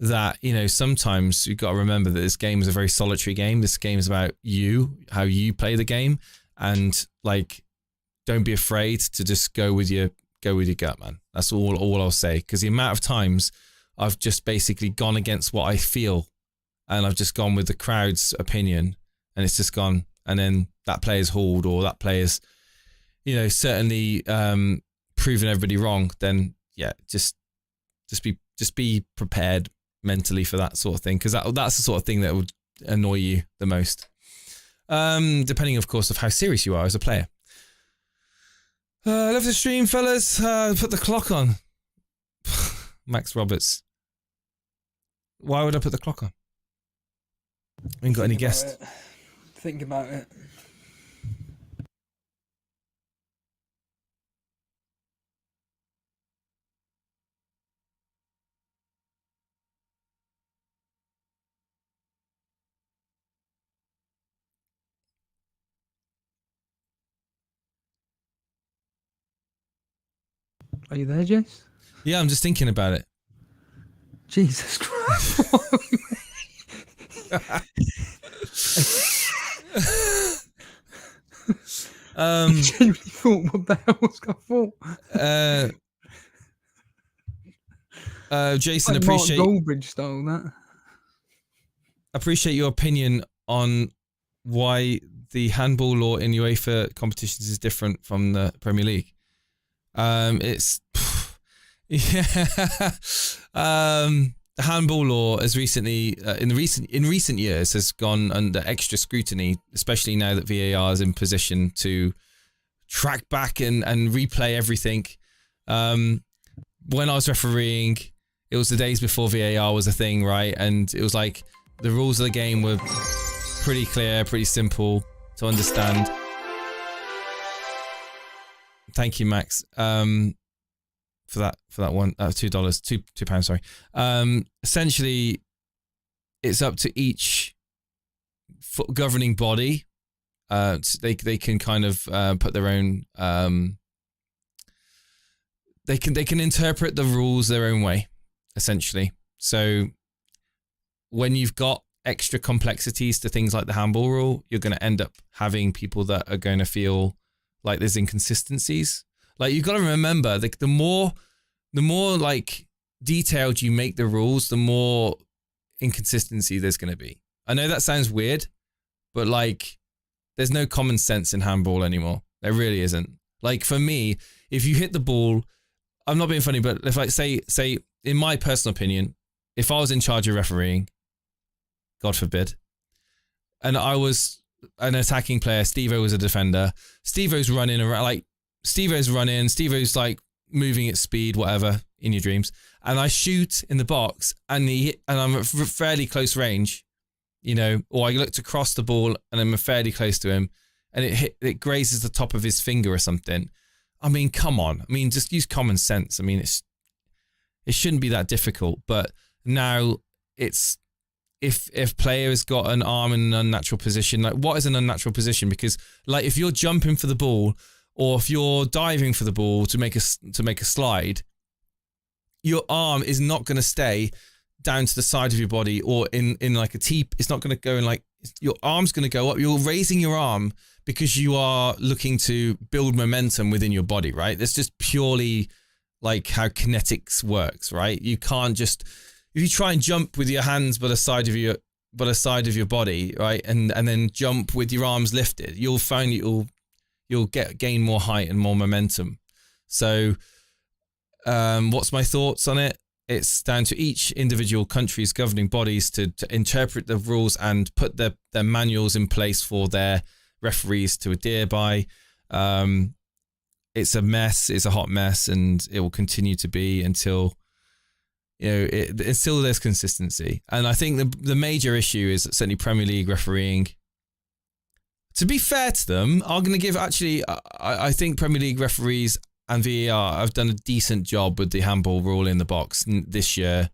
that, you know, sometimes you've got to remember that this game is a very solitary game. This game is about you, how you play the game, and, like, don't be afraid to just go with your gut, man. That's all I'll say, because the amount of times I've just basically gone against what I feel, and I've just gone with the crowd's opinion, and it's just gone, and then that player's hauled, or that player's, you know, certainly proven everybody wrong. Then yeah, just be prepared mentally for that sort of thing, because that's the sort of thing that would annoy you the most, depending, of course, of how serious you are as a player. Love the stream, fellas. Put the clock on. Max Roberts. Why would I put the clock on? I ain't got any guests. Think about it. Are you there, Jess? Yeah, I'm just thinking about it. Jesus Christ. I genuinely thought, what the hell was going on? Jason, like appreciate Mark Goldbridge style, that. Appreciate your opinion on why the handball law in UEFA competitions is different from the Premier League. It's yeah. the handball law has recently, in recent years, has gone under extra scrutiny, especially now that VAR is in position to track back and replay everything. When I was refereeing, it was the days before VAR was a thing, right? And it was like the rules of the game were pretty clear, pretty simple to understand. Thank you, Max, for that one. $2, £2, sorry. Essentially, it's up to each governing body. They can kind of put their own. They can interpret the rules their own way, essentially. So when you've got extra complexities to things like the handball rule, you're going to end up having people that are going to feel like there's inconsistencies. Like, you've got to remember, the more like detailed you make the rules, the more inconsistency there's going to be. I know that sounds weird, but like, there's no common sense in handball anymore. There really isn't. Like, for me, if you hit the ball, I'm not being funny, but if, like, say, in my personal opinion, if I was in charge of refereeing, God forbid, and I was an attacking player, Steve-O was a defender, Steve-O's running around, like, Steve-O's running, Steve-O's like moving at speed, whatever, in your dreams, and I shoot in the box, and I'm at fairly close range, you know, or I looked across the ball and I'm fairly close to him, and it grazes the top of his finger or something. I mean, come on. I mean, just use common sense. I mean, it shouldn't be that difficult. But now it's, if player has got an arm in an unnatural position, like, what is an unnatural position? Because, like, if you're jumping for the ball, or if you're diving for the ball to make a slide, your arm is not going to stay down to the side of your body or in like a T. It's not going to go in, like, your arm's going to go up. You're raising your arm because you are looking to build momentum within your body, right? That's just purely like how kinetics works, right? You can't just, if you try and jump with your hands by the side of your body, right, and then jump with your arms lifted, you'll find you'll gain more height and more momentum. So, what's my thoughts on it? It's down to each individual country's governing bodies to interpret the rules and put their manuals in place for their referees to adhere by. It's a mess. It's a hot mess, and it will continue to be until, you know, until there's consistency. And I think the major issue is certainly Premier League refereeing. To be fair to them, I'm going to give, actually, I think Premier League referees and VAR have done a decent job with the handball rule in the box this year.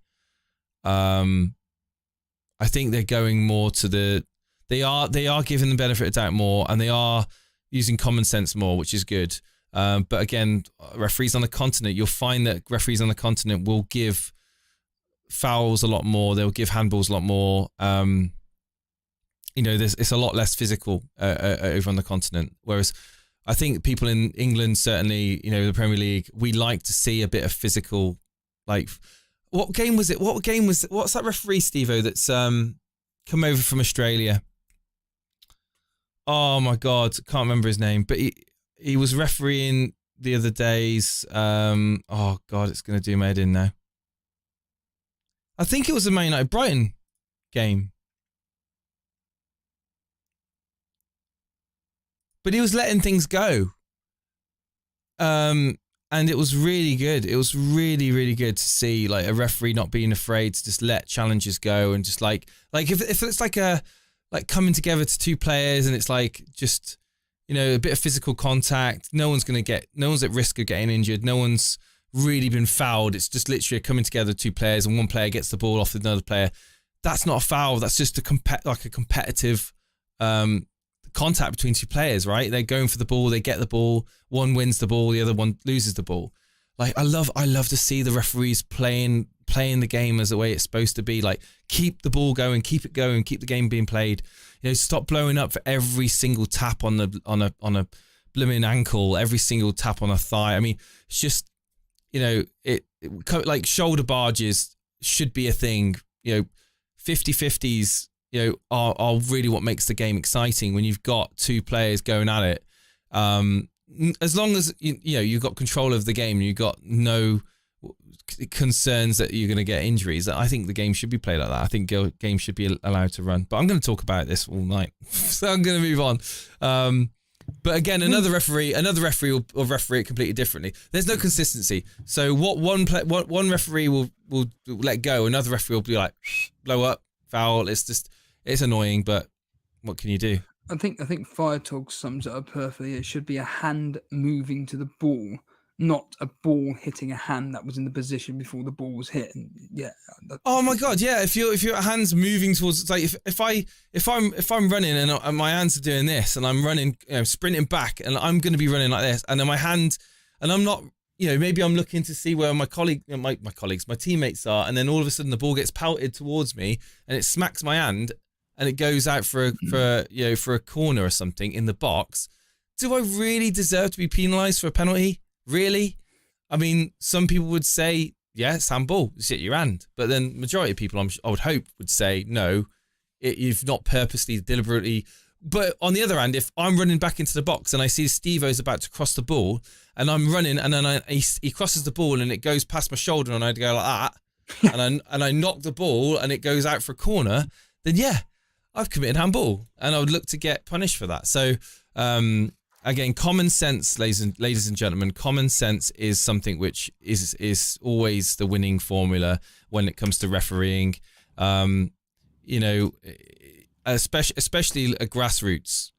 I think they're going more to they are giving the benefit of doubt more, and they are using common sense more, which is good. But again, referees on the continent, you'll find that referees on the continent will give fouls a lot more. They'll give handballs a lot more. You know, it's a lot less physical over on the continent. Whereas I think people in England, certainly, you know, the Premier League, we like to see a bit of physical. Like, what game was it? What's that referee, Steve-O, that's come over from Australia? Oh my God, can't remember his name, but he was refereeing the other days. Oh God, it's going to do my head in now. I think it was the Man United Brighton game. But he was letting things go. And it was really good. It was really, really good to see, like, a referee not being afraid to just let challenges go, and just like if it's like coming together to two players, and it's like, just, you know, a bit of physical contact. No one's at risk of getting injured. No one's really been fouled. It's just literally coming together two players, and one player gets the ball off another player. That's not a foul. That's just a competitive contact between two players, right? They're going for the ball, they get the ball, one wins the ball, the other one loses the ball. Like, I love to see the referees playing the game as the way it's supposed to be. Like, keep the ball going, keep it going, keep the game being played. You know, stop blowing up for every single tap on a blooming ankle, every single tap on a thigh. I mean, it's just, you know, it like shoulder barges should be a thing. You know, 50-50s, you know, are really what makes the game exciting when you've got two players going at it. As long as you know you've got control of the game, you've got no concerns that you're going to get injuries. I think the game should be played like that. I think games should be allowed to run. But I'm going to talk about this all night, so I'm going to move on. But again, another referee will referee it completely differently. There's no consistency. So what one referee will let go, another referee will be like, blow up, foul. It's annoying, but what can you do? I think Firetog sums it up perfectly. It should be a hand moving to the ball, not a ball hitting a hand that was in the position before the ball was hit. And yeah. Oh my god, yeah. If your hands moving towards, like if I'm running and my hands are doing this and I'm running, sprinting back and I'm going to be running like this, and then my hand, and I'm not, maybe I'm looking to see where my teammates are, and then all of a sudden the ball gets pelted towards me and it smacks my hand and it goes out for a corner or something in the box. Do I really deserve to be penalised for a penalty? Really? I mean, some people would say, yeah, it's handball, it's hit your hand. But then majority of people, I would hope, would say, no, you've not purposely, deliberately. But on the other hand, if I'm running back into the box and I see Steve-O's about to cross the ball and I'm running and then he crosses the ball and it goes past my shoulder and I go like that and I knock the ball and it goes out for a corner, then yeah, I've committed handball and I would look to get punished for that. So, again, common sense, ladies and gentlemen, common sense is something which is always the winning formula when it comes to refereeing. Especially a grassroots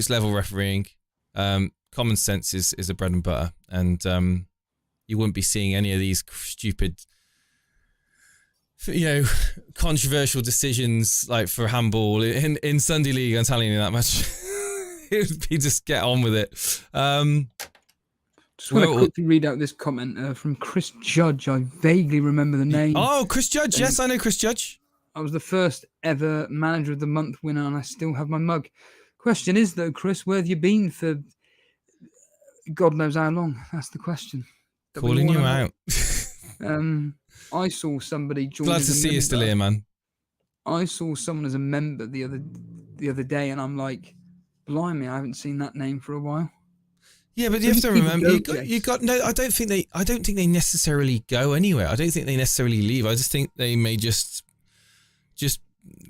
level refereeing. Common sense is a bread and butter, and you wouldn't be seeing any of these stupid, controversial decisions like for handball in Sunday League. I'm telling you that much. It would be just get on with it. Just want to quickly read out this comment from Chris Judge. I vaguely remember the name. Oh, Chris Judge. Yes, I know Chris Judge. I was the first ever Manager of the Month winner, and I still have my mug. Question is, though, Chris, where have you been for God knows how long? That's the question. Calling you out. I saw somebody join. Glad to see you still here, man. I saw someone as a member the other day, and I'm like, blimey, I haven't seen that name for a while. Yeah, but you have to remember, you got no. I don't think they necessarily go anywhere. I don't think they necessarily leave. I just think they may just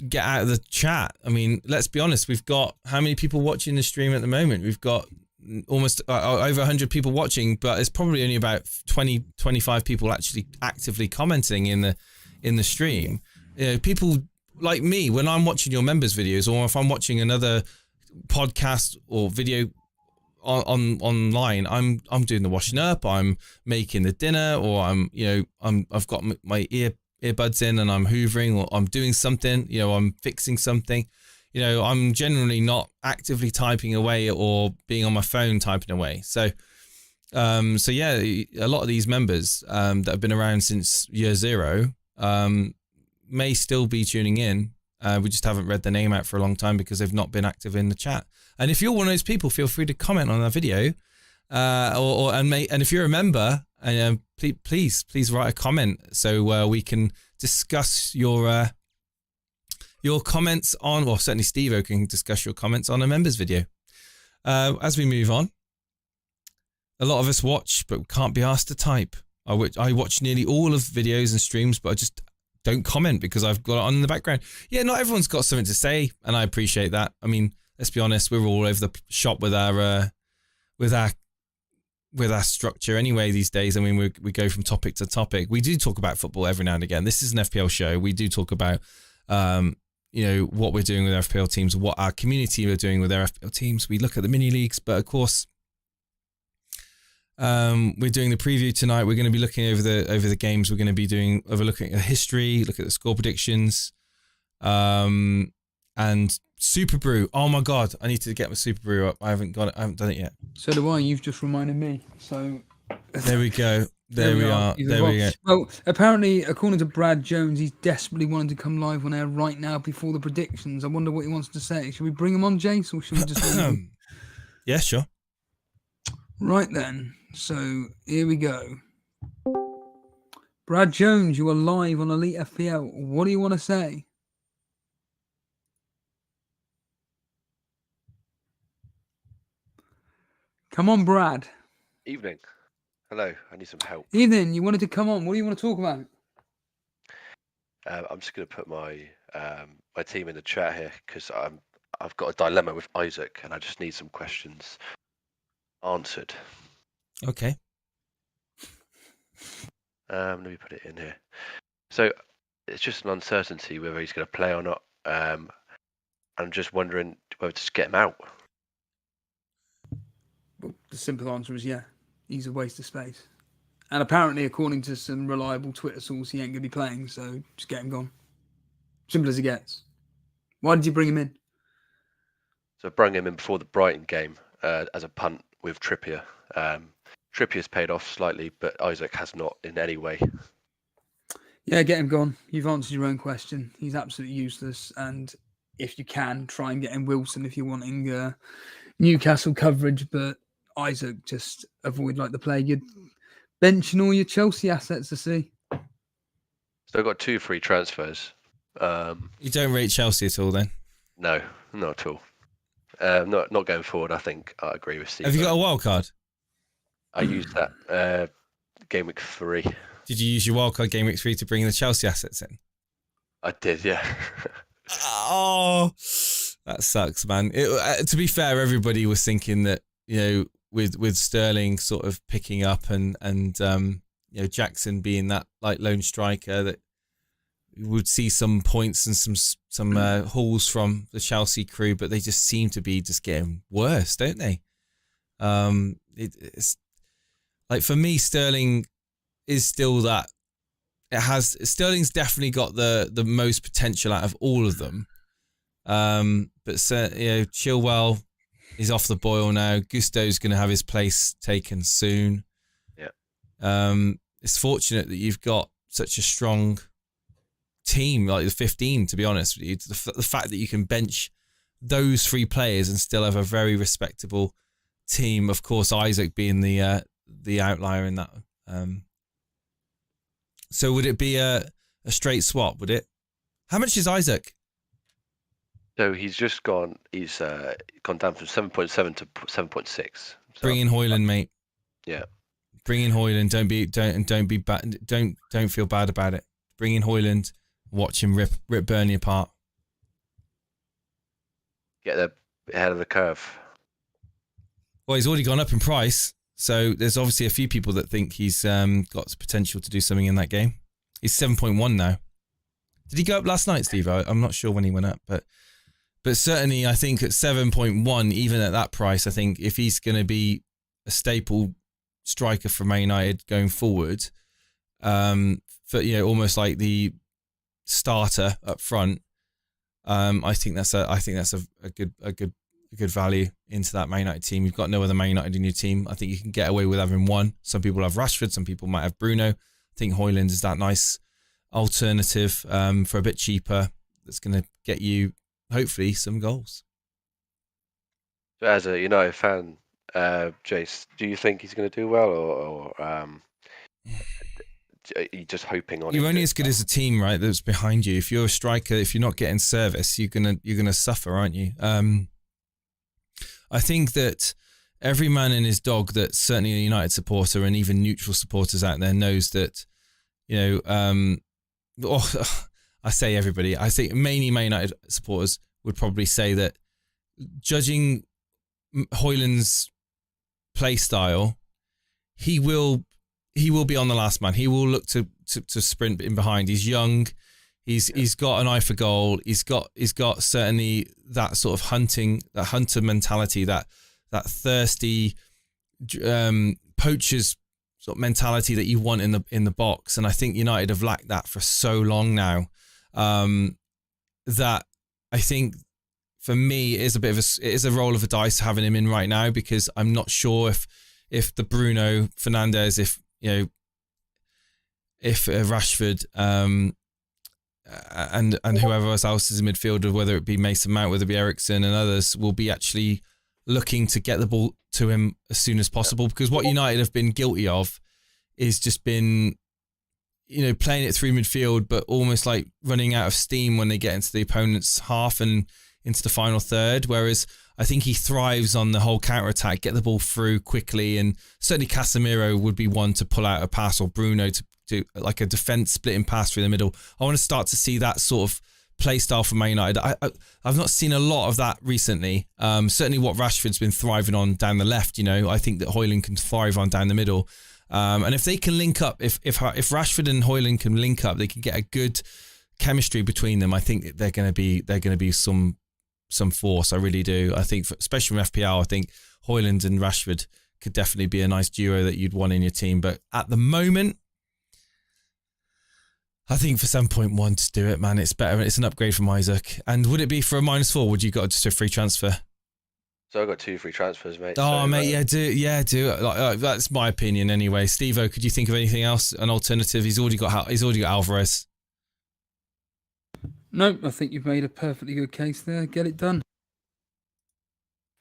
get out of the chat. I mean, let's be honest. We've got how many people watching the stream at the moment? We've got almost over 100 people watching, but there's probably only about 20, 25 people actually actively commenting in the stream. People like me, when I'm watching your members' videos, or if I'm watching another podcast or video online, I'm doing the washing up, I'm making the dinner, or I've got my earbuds in and I'm hoovering, or I'm doing something, I'm fixing something. I'm generally not actively typing away or being on my phone typing away. So yeah, a lot of these members that have been around since year zero may still be tuning in. We just haven't read the name out for a long time because they've not been active in the chat. And if you're one of those people, feel free to comment on our video, and if you're a member, please write a comment so we can discuss your comments on, or certainly Steve-O can discuss your comments on a members video. As we move on, a lot of us watch but can't be asked to type. I watch nearly all of videos and streams, but I just don't comment because I've got it on in the background. Yeah, not everyone's got something to say, and I appreciate that. I mean, let's be honest, we're all over the shop with our structure anyway these days. I mean, we go from topic to topic. We do talk about football every now and again. This is an FPL show. We do talk about what we're doing with our FPL teams, what our community are doing with their FPL teams. We look at the mini leagues, but of course, we're doing the preview tonight. We're going to be looking over the games. We're going to be overlooking the history, look at the score predictions, and Super Brew. Oh my god, I need to get my Super Brew up. I haven't done it yet. So do I. You've just reminded me. So there we go. There we are. There we go. Well, apparently, according to Brad Jones, he's desperately wanting to come live on air right now before the predictions. I wonder what he wants to say. Should we bring him on, Jace, or should we just? Yeah, sure. Right then. So here we go. Brad Jones, you are live on Elite FPL. What do you want to say? Come on, Brad. Evening. Hello, I need some help. Ethan, you wanted to come on. What do you want to talk about? I'm just going to put my my team in the chat here because I've got a dilemma with Isaac and I just need some questions answered. Okay. Let me put it in here. So it's just an uncertainty whether he's going to play or not. I'm just wondering whether to just get him out. Well, the simple answer is yeah. He's a waste of space. And apparently, according to some reliable Twitter source, he ain't going to be playing, so just get him gone. Simple as it gets. Why did you bring him in? So I brought him in before the Brighton game as a punt with Trippier. Trippier's paid off slightly, but Isaac has not in any way. Yeah, get him gone. You've answered your own question. He's absolutely useless. And if you can, try and get in Wilson if you're wanting Newcastle coverage. But Isaac, just avoid like the plague. You're benching all your Chelsea assets to see. So I've got 2 free transfers. You don't rate Chelsea at all, then? No, not at all. Not going forward. I think I agree with Steve. Have you got a wild card? I used that Gameweek 3. Did you use your wild card Gameweek 3 to bring the Chelsea assets in? I did, yeah. Oh, that sucks, man. To be fair, everybody was thinking that, you know, with Sterling sort of picking up and you know, Jackson being that like lone striker, that we would see some points and some hauls from the Chelsea crew, but they just seem to be just getting worse, don't they? It's like, for me, Sterling is still that. Sterling's definitely got the most potential out of all of them. But you know, Chilwell is off the boil now. Gusto's going to have his place taken soon. Yeah. It's fortunate that you've got such a strong team, like the 15, to be honest with you. The fact that you can bench those 3 players and still have a very respectable team. Of course, Isaac being the outlier in that. So would it be a straight swap, would it? How much is Isaac? So he's just gone. He's gone down from 7.7 to 7.6. So, Bring in Højlund, mate. Yeah. Bring in Højlund. Don't be bad. Don't feel bad about it. Bring in Højlund. Watch him rip Burnley apart. Get ahead of the curve. Well, he's already gone up in price, so there's obviously a few people that think he's got potential to do something in that game. He's 7.1 now. Did he go up last night, Steve? I'm not sure when he went up, but certainly I think at 7.1, even at that price, I think if he's going to be a staple striker for Man United going forward, for, you know, almost like the starter up front, I think that's a good value into that Man United team. You've got no other Man United in your team. I think you can get away with having one. Some people have Rashford, some people might have Bruno. I think Højlund is that nice alternative for a bit cheaper that's going to get you hopefully some goals. So as a United fan, Jace, do you think he's going to do well, or are you just hoping on? You're only as good as the team, right, that's behind you. If you're a striker, if you're not getting service, you're gonna suffer, aren't you? I think that every man and his dog, that certainly a United supporter and even neutral supporters out there, knows that, you know, I say everybody, I think mainly Man United supporters would probably say that, judging Højlund's play style, he will be on the last man. He will look to sprint in behind. He's young. He's got an eye for goal. He's got certainly that sort of hunter mentality, that thirsty poacher's sort of mentality that you want in the box. And I think United have lacked that for so long now, that I think for me it is a roll of the dice having him in right now, because I'm not sure if the Bruno Fernandes, if Rashford and whoever else is in midfield, whether it be Mason Mount, whether it be Eriksen and others, will be actually looking to get the ball to him as soon as possible. Because what United have been guilty of is just been, playing it through midfield, but almost like running out of steam when they get into the opponent's half. And into the final third, whereas I think he thrives on the whole counter-attack, get the ball through quickly, and certainly Casemiro would be one to pull out a pass, or Bruno to do like a defence splitting pass through the middle. I want to start to see that sort of play style for Man United. I've not seen a lot of that recently. Certainly what Rashford's been thriving on down the left, I think that Højlund can thrive on down the middle. And if they can link up, if Rashford and Højlund can link up, they can get a good chemistry between them. I think that they're going to be some force. I really do. I think, especially from FPL, I think Højlund and Rashford could definitely be a nice duo that you'd want in your team. But at the moment, I think for 7.1, just do it, man. It's better. It's an upgrade from Isaac. And would it be for a -4? Would you got just a free transfer? So I got 2 free transfers, mate. Oh, so, mate, do. That's my opinion anyway. Steve-O, could you think of anything else? An alternative? He's already got Alvarez. No, I think you've made a perfectly good case there. Get it done.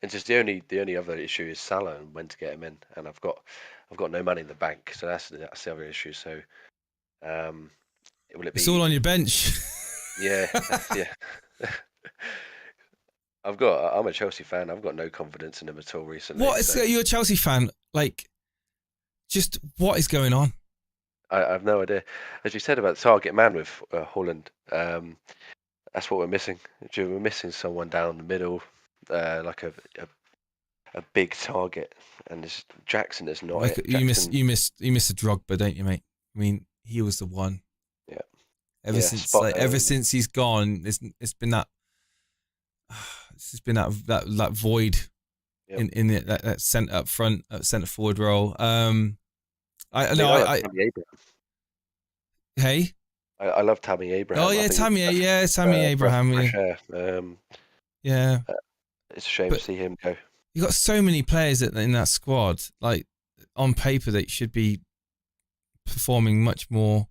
And just the only other issue is Salah and when to get him in, and I've got no money in the bank, so that's the other issue. So, will it be? It's all on your bench. Yeah, yeah. I'm a Chelsea fan. I've got no confidence in him at all recently. You're a Chelsea fan? Like, just what is going on? I have no idea. As you said about target man with Højlund, that's what we're missing. We're missing someone down the middle, like a big target, and Jackson is not it. You miss a Drogba, don't you, mate? I mean, he was the one. Yeah. Ever since he's gone, it's been that. It's just been that void in that centre up front, centre forward role. I love Tammy Abraham. Oh yeah, Tammy Abraham. Yeah. It's a shame to see him go. You got so many players in that squad. Like on paper, that should be performing much more.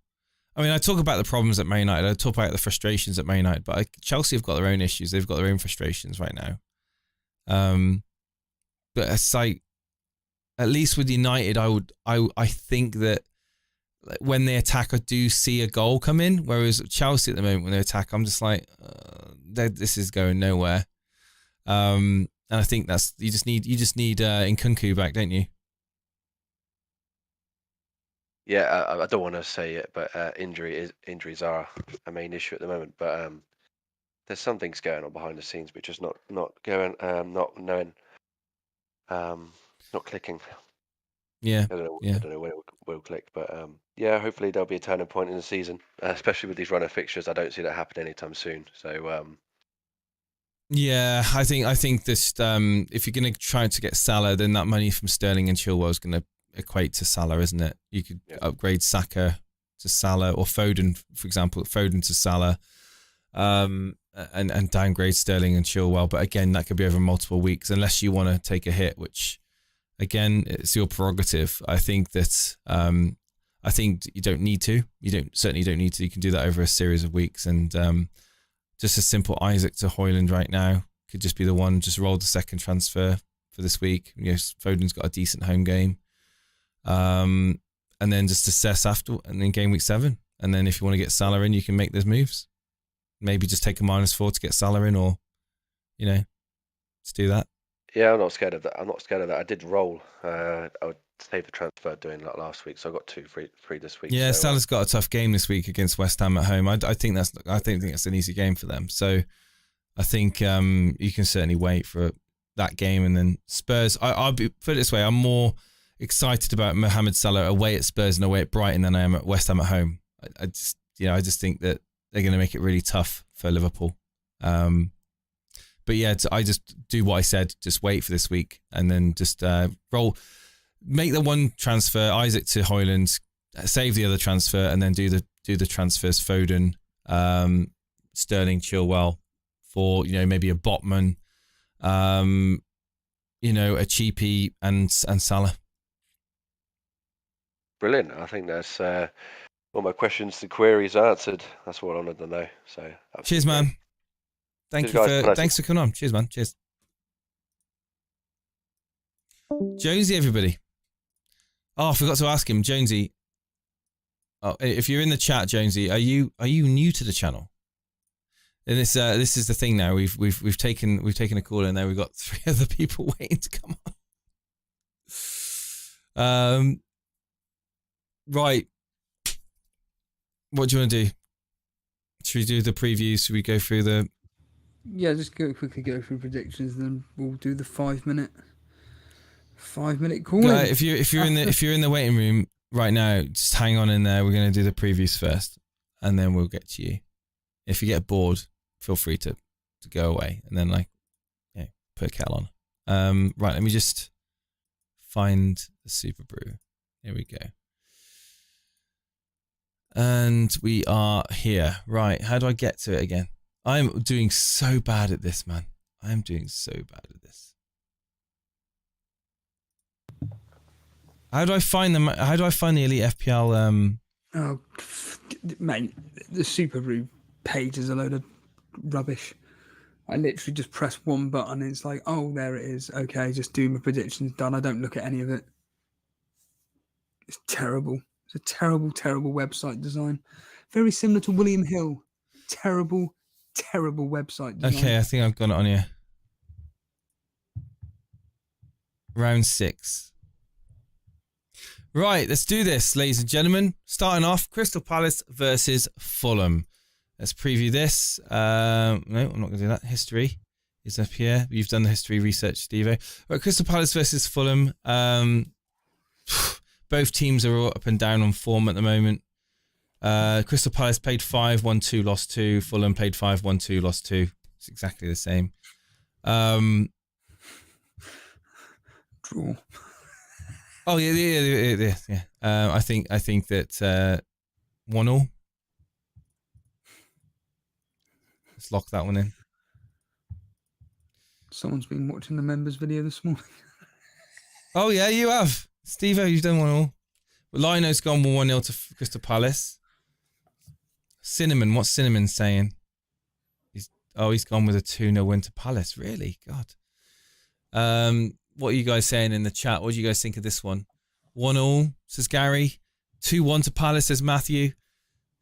I mean, I talk about the problems at Man United. I talk about the frustrations at Man United, but Chelsea have got their own issues. They've got their own frustrations right now. But it's like, at least with United, I think that when they attack, I do see a goal come in. Whereas Chelsea at the moment, when they attack, I'm just like, this is going nowhere. And I think you just need Nkunku back, don't you? Yeah, I don't want to say it, but injuries are a main issue at the moment. But there's some things going on behind the scenes which is not going, not knowing, not clicking. Yeah, I don't know when it will click, but yeah, hopefully there'll be a turning point in the season, especially with these runner fixtures. I don't see that happening anytime soon. So yeah, I think this if you're going to try to get Salah, then that money from Sterling and Chilwell is going to equate to Salah, isn't it? You could upgrade Saka to Salah, or Foden, for example, Foden to Salah, and downgrade Sterling and Chilwell. But again, that could be over multiple weeks, unless you want to take a hit, which again, it's your prerogative. I think that I think you don't need to. Certainly don't need to. You can do that over a series of weeks, and just a simple Isaac to Højlund right now could just be the one. Just roll the second transfer for this week. Foden's got a decent home game. And then just assess after, and then game week 7. And then if you want to get Salah in, you can make those moves. Maybe just take a -4 to get Salah in, or, just do that. Yeah, I'm not scared of that. I did roll. I would save the transfer doing that last week, so I got 2 free this week. Yeah, so, Salah's got a tough game this week against West Ham at home. I think that's an easy game for them. So I think you can certainly wait for that game, and then Spurs. I'll put it this way: I'm more excited about Mohamed Salah away at Spurs and away at Brighton than I am at West Ham at home. I just think that they're going to make it really tough for Liverpool. But yeah, I just do what I said. Just wait for this week, and then just make the one transfer, Isaac to Højlund, save the other transfer, and then do the transfers Foden, Sterling, Chilwell for maybe a Botman, a cheapie and Salah. Brilliant. I think that's all my questions and queries answered. That's what I wanted to know. So cheers, man. Thanks for coming on. Cheers, man. Cheers. Jonesy, everybody. Oh, I forgot to ask him, Jonesy. Oh, if you're in the chat, Jonesy, are you new to the channel? And this is the thing now. We've taken a call in there. We've got 3 other people waiting to come on. Right. What do you want to do? Should we do the previews? Should we go through the? Yeah, just quickly go through predictions, and then we'll do the 5-minute call. If you're in the waiting room right now, just hang on in there. We're going to do the previews first, and then we'll get to you. If you get bored, feel free to go away, and then put a kettle on. Right, let me just find the Super Brew. Here we go. And we are here. Right, how do I get to it again? I'm doing so bad at this, man. I'm doing so bad at this. How do I find them? How do I find the Elite FPL? Oh, mate, the Super Brew page is a load of rubbish. I literally just press one button and it's like, oh, there it is. Okay, just do my predictions, done. I don't look at any of it. It's terrible. It's a terrible, terrible website design. Very similar to William Hill. Terrible, terrible website design. Okay, I think I've got it on here. Round 6. Right, let's do this, ladies and gentlemen. Starting off, Crystal Palace versus Fulham. Let's preview this. No, I'm not going to do that. History is up here. You've done the history research, Steve. Right, Crystal Palace versus Fulham. Both teams are all up and down on form at the moment. Crystal Palace played 5, won 2, lost 2. Fulham played 5, won 2, lost 2. It's exactly the same. Draw. Oh yeah. I think that 1-1. Let's lock that one in. Someone's been watching the members video this morning. Oh yeah, you have, Steve. You've done 1-1. Well, Lino's gone 1-0 to Crystal Palace. Cinnamon, what's Cinnamon saying? He's gone with a 2-0 win to Palace. Really, God. What are you guys saying in the chat? What do you guys think of this one? 1-1, says Gary. 2-1 to Palace, says Matthew.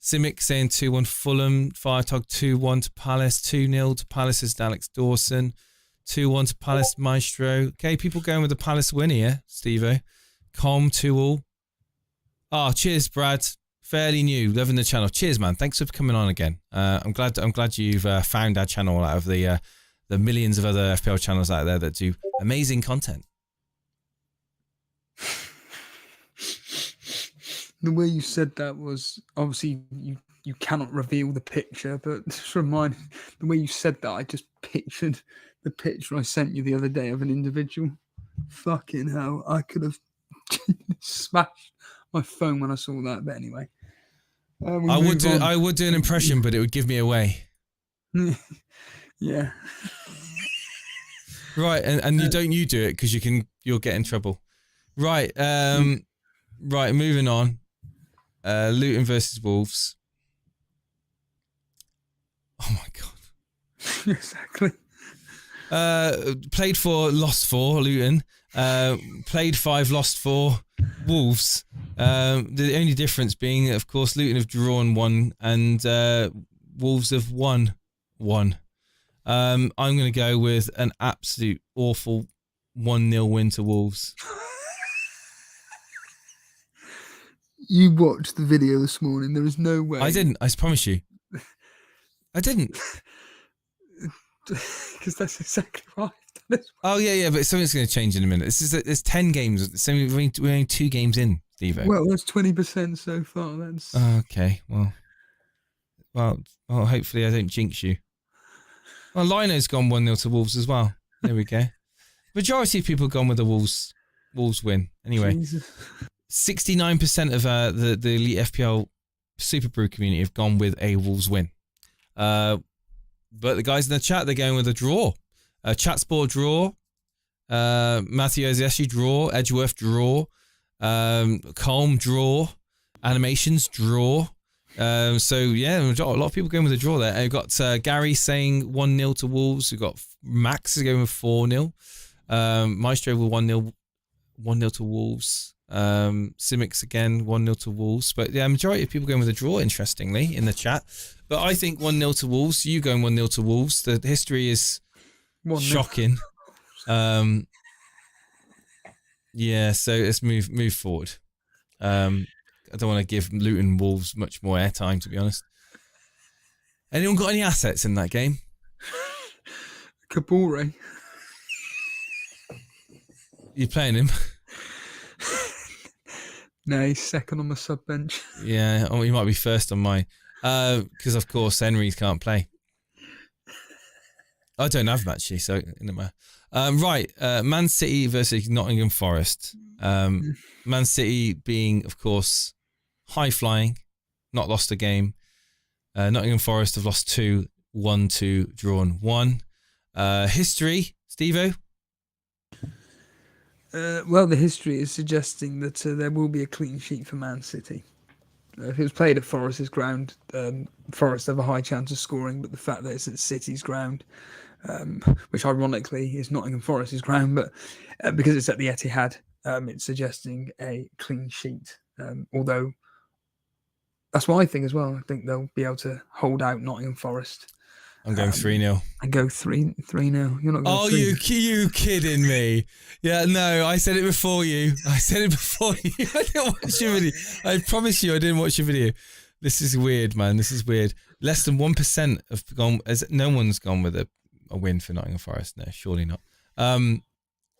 Simic saying 2-1 Fulham. Firetog 2-1 to Palace. 2-0 to Palace, says Alex Dawson. 2-1 to Palace, Maestro. Okay, people going with the Palace win here, Steve-O. Com 2-2. Oh, cheers, Brad. Fairly new, loving the channel. Cheers, man. Thanks for coming on again. I'm glad you've found our channel out of the millions of other FPL channels out there that do amazing content. The way you said that was obviously you cannot reveal the picture, but just remind the way you said that, I just pictured the picture I sent you the other day of an individual. Fucking hell, I could have smashed my phone when I saw that. But anyway, I would do an impression, but it would give me away. Yeah. Right, and you do it because you'll get in trouble. Right, right, moving on. Luton versus Wolves. Oh my God. Exactly. Played 4, lost 4, Luton. Played 5, lost 4, Wolves. The only difference being, of course, Luton have drawn 1 and Wolves have won 1. I'm going to go with an absolute awful 1-0 win to Wolves. You watched the video this morning. There is no way. I didn't. I promise you. I didn't. Because that's exactly right. Oh yeah, but something's going to change in a minute. There's 10 games. So we're only 2 games in, Steve. Well, that's 20% so far. That's okay. Well, hopefully I don't jinx you. Well, Lino's gone 1-0 to Wolves as well. There we go. Majority of people have gone with the Wolves win. Anyway, Jesus. 69% of the Elite FPL Super Brew community have gone with a Wolves win. But the guys in the chat, they're going with a draw. Chatsport draw. Matthew Ozeshi draw. Edgeworth draw. Colm draw. Animations draw. So yeah, a lot of people going with a draw there. I've got Gary saying 1-0 to Wolves. We've got Max is going with 4-0. Maestro with 1-0 to Wolves. Simics again, 1-0 to Wolves. But yeah, majority of people going with a draw, interestingly, in the chat. But I think 1-0 to Wolves. You going 1-0 to Wolves. The history is 1-0. shocking. Yeah, so let's move forward. I don't want to give Luton Wolves much more airtime, to be honest. Anyone got any assets in that game? Kabore. You playing him? No, he's second on the sub bench. Yeah, he might be first on mine. Because of course Henry can't play. I don't have him actually, so it doesn't matter. Right, Man City versus Nottingham Forest. Man City being, of course, high flying, not lost a game. Nottingham Forest have lost 2, 1-2, drawn 1. History, Steve-O? Well, the history is suggesting that there will be a clean sheet for Man City. If it was played at Forest's ground, Forest have a high chance of scoring, but the fact that it's at City's ground, which ironically is Nottingham Forest's ground, but because it's at the Etihad, it's suggesting a clean sheet. Although that's what I think as well. I think they'll be able to hold out Nottingham Forest. I'm going 3-0. And go 3-0. You're not going. Oh, you kidding me? Yeah, no, I said it before you. I didn't watch your video. I promise you, I didn't watch your video. This is weird, man. This is weird. Less than 1% have gone. No one's gone with a win for Nottingham Forest. No, surely not.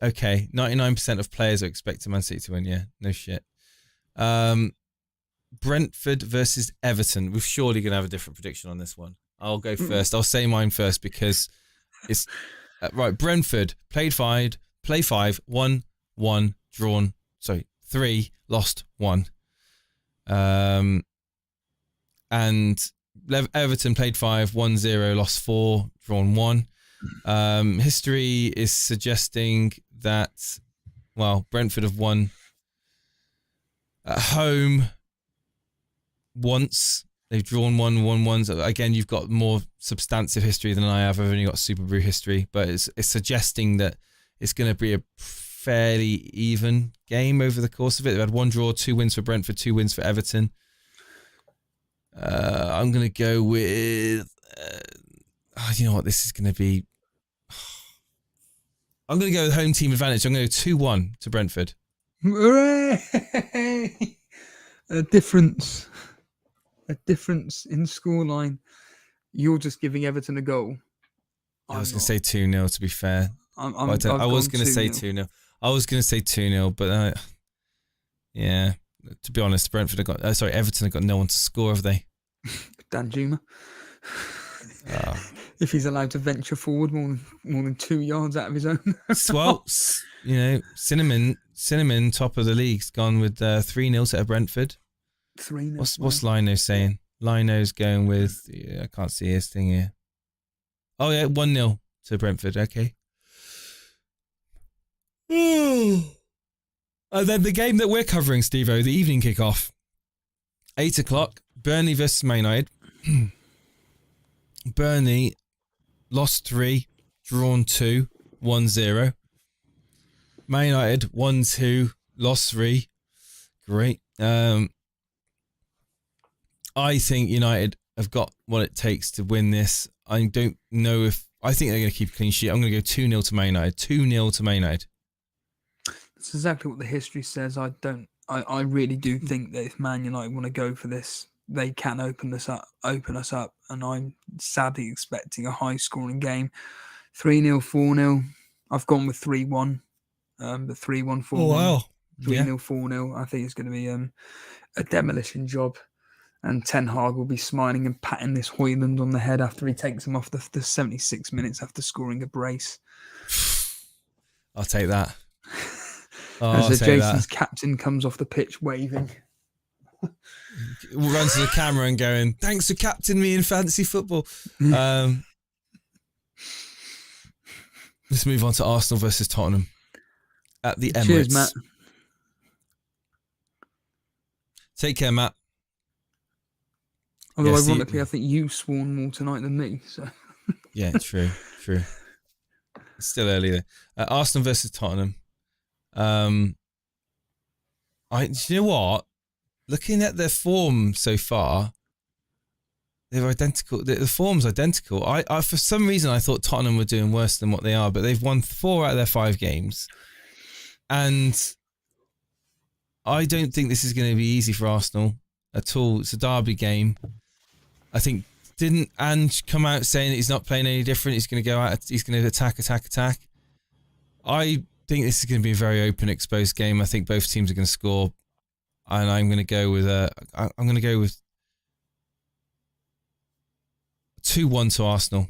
Okay, 99% of players are expecting Man City to win. Yeah, no shit. Brentford versus Everton. We're surely going to have a different prediction on this one. I'll go first. I'll say mine first because it's right. Brentford play 5, 1, 1, drawn. Sorry, 3, lost 1. And Everton played 5, 1-0, lost 4, drawn 1. History is suggesting that, well, Brentford have won at home once. They've drawn 1-1. So again, you've got more substantive history than I have. I've only got Super Brew history, but it's suggesting that it's going to be a fairly even game over the course of it. They've had 1 draw, 2 wins for Brentford, 2 wins for Everton. I'm going to go with... you know what? This is going to be... I'm going to go with home team advantage. I'm going to go 2-1 to Brentford. Hooray! A difference in scoreline. You're just giving Everton a goal. I was going to say 2-0 to be fair. I was going to say 2-0. I was going to say 2-0, but yeah. To be honest, Everton have got no one to score, have they? Dan Juma. If he's allowed to venture forward more than 2 yards out of his own. Well, you know, Cinnamon, top of the league's gone with 3-0 to Brentford. 3-0. What's Lino saying? Lino's going with... I can't see his thing here. Oh, yeah, 1-0 to Brentford. Okay. And then the game that we're covering, Steve-O, the evening kickoff. 8 o'clock, Burnley versus Man United. Burnley lost 3, drawn 2, 1-0. Man United 1-2, lost 3. Great. I think United have got what it takes to win this. I don't know if... I think they're going to keep a clean sheet. I'm going to go 2-0 to Man United. 2-0 to Man United. That's exactly what the history says. I really do think that if Man United want to go for this, they can open us up. And I'm sadly expecting a high-scoring game. 3-0, 4-0. I've gone with 3-1. The 3-1, 4-1. Oh, wow. 3-0, 4-0. I think it's going to be a demolition job. And Ten Hag will be smiling and patting this Højlund on the head after he takes him off the 76 minutes after scoring a brace. I'll take that. As Jason's captain comes off the pitch waving. Runs to the camera and going, thanks for captaining me in fantasy football. Let's move on to Arsenal versus Tottenham at the Emirates. Cheers, Matt. Take care, Matt. Although ironically, I think you sworn more tonight than me. So yeah, true. It's still early though. Arsenal versus Tottenham. Do you know what? Looking at their form so far, they're identical. The form's identical. I for some reason I thought Tottenham were doing worse than what they are, but they've won 4 out of their 5 games, and I don't think this is going to be easy for Arsenal at all. It's a derby game. I think didn't Ange come out saying that he's not playing any different? He's going to go out. He's going to attack. I think this is going to be a very open, exposed game. I think both teams are going to score, and I'm going to go with 2-1 to Arsenal.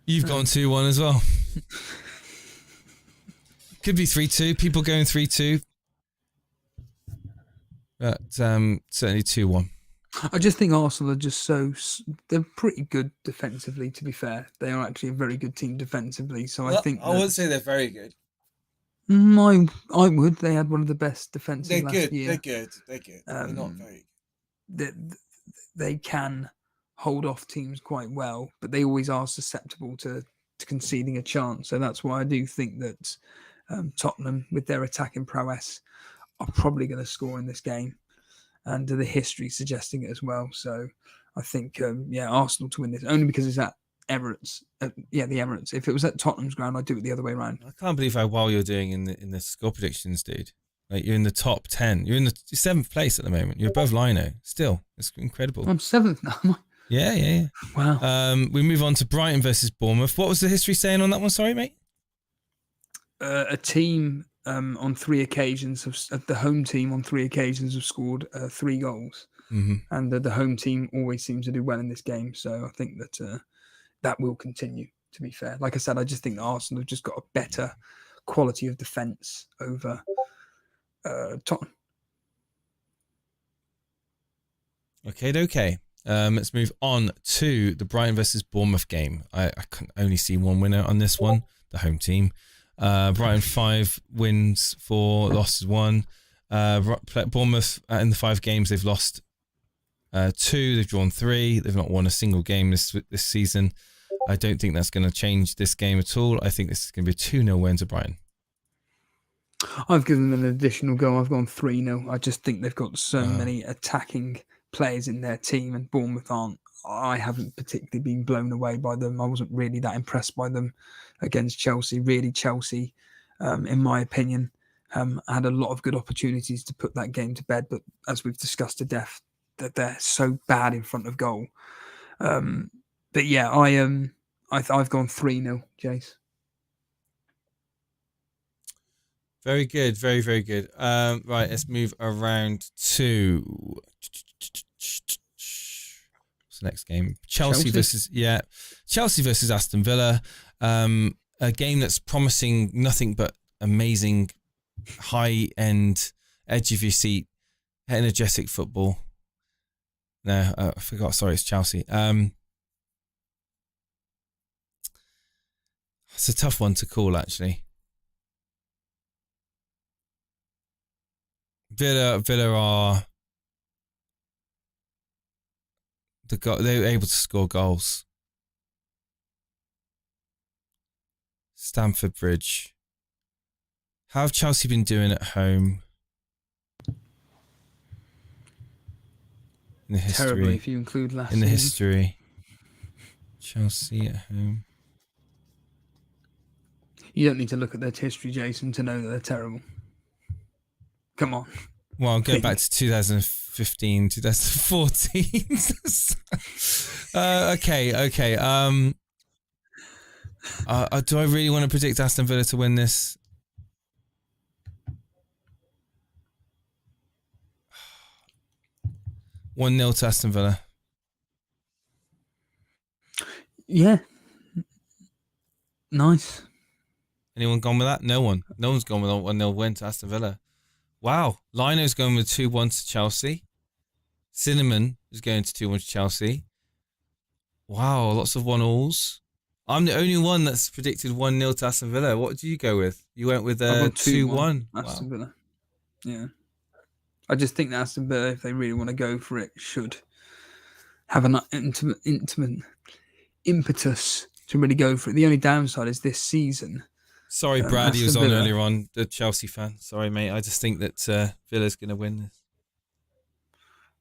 You've gone 2-1 as well. Could be 3-2. People going 3-2. But certainly 2-1. I just think Arsenal are just they're pretty good defensively, to be fair. They are actually a very good team defensively. So I think... I wouldn't say they're very good. I would. They had one of the best defensive last year. They're good. They're not very good. They can hold off teams quite well, but they always are susceptible to conceding a chance. So that's why I do think that Tottenham, with their attacking prowess, are probably going to score in this game, and the history suggesting it as well. So I think, Arsenal to win this, only because it's at Emirates. The Emirates. If it was at Tottenham's ground, I'd do it the other way around. I can't believe how well you're doing in the score predictions, dude. Like, you're in the top 10. You're in the 7th place at the moment. You're above Lino. Still, it's incredible. I'm 7th now. Am I? Yeah. Wow. We move on to Brighton versus Bournemouth. What was the history saying on that one? Sorry, mate. A team on 3 occasions the home team on 3 occasions have scored 3 goals, and the home team always seems to do well in this game. So I think that that will continue. To be fair, like I said, I just think that Arsenal have just got a better quality of defence over Tottenham. Okay. Let's move on to the Brighton versus Bournemouth game. I can only see one winner on this one, the home team. Brighton 5 wins, 4 losses, 1. Bournemouth in the 5 games they've lost 2, they've drawn 3. They've not won a single game this season. I don't think that's going to change this game at all. I think this is going to be a 2-0 win to Brighton. I've given them an additional go. I've gone 3-0. I just think they've got so many attacking players in their team, and Bournemouth aren't. I haven't particularly been blown away by them. I wasn't really that impressed by them against Chelsea. Really, Chelsea, in my opinion, had a lot of good opportunities to put that game to bed. But as we've discussed to death, that they're so bad in front of goal. But yeah, I've gone 3-0, Jace. Very good, very, very good. Right, let's move around to what's the next game? Chelsea versus Aston Villa. A game that's promising nothing but amazing, high-end, edge of your seat, energetic football. No, I forgot. Sorry, it's Chelsea. It's a tough one to call, actually. Villa are they're able to score goals. Stamford Bridge. How have Chelsea been doing at home? In the history. Terribly, if you include last in the season. history. Chelsea at home. You don't need to look at their history, Jason, to know that they're terrible. Come on. Well, go back to 2015, 2014. Okay. Do I really want to predict Aston Villa to win this? One 0 to Aston Villa. Yeah. Nice. Anyone gone with that? No one. No one's gone with a 1-0 win to Aston Villa. Wow. Lino's going with 2-1 to Chelsea. Cinnamon is going to 2-1 to Chelsea. Wow, lots of 1-alls. I'm the only one that's predicted 1-0 to Aston Villa. What did you go with? You went with 2-1. Aston Villa. Yeah. I just think that Aston Villa, if they really want to go for it, should have an intimate impetus to really go for it. The only downside is this season. Sorry, Brad, he was Aston on Villa. earlier on, the Chelsea fan. Sorry, mate. I just think that Villa's going to win this.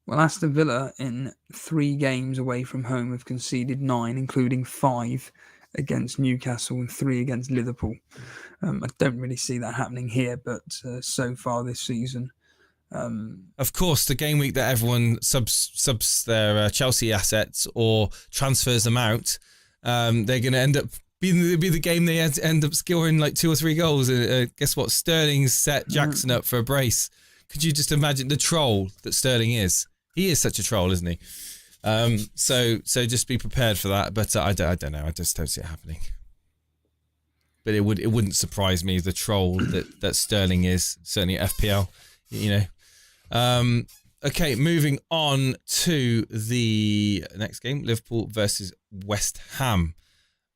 Well, Aston Villa in 3 games away from home have conceded 9, including 5 against Newcastle and 3 against Liverpool. I don't really see that happening here, but so far this season. Of course, the game week that everyone subs their Chelsea assets or transfers them out, they're going to end up be the game they end up scoring like 2 or 3 goals. Guess what? Sterling's set Jackson up for a brace. Could you just imagine the troll that Sterling is? He is such a troll, isn't he? So just be prepared for that. But I don't know. I just don't see it happening. But it wouldn't surprise me, the troll that Sterling is, certainly at FPL, you know. Okay, moving on to the next game, Liverpool versus West Ham.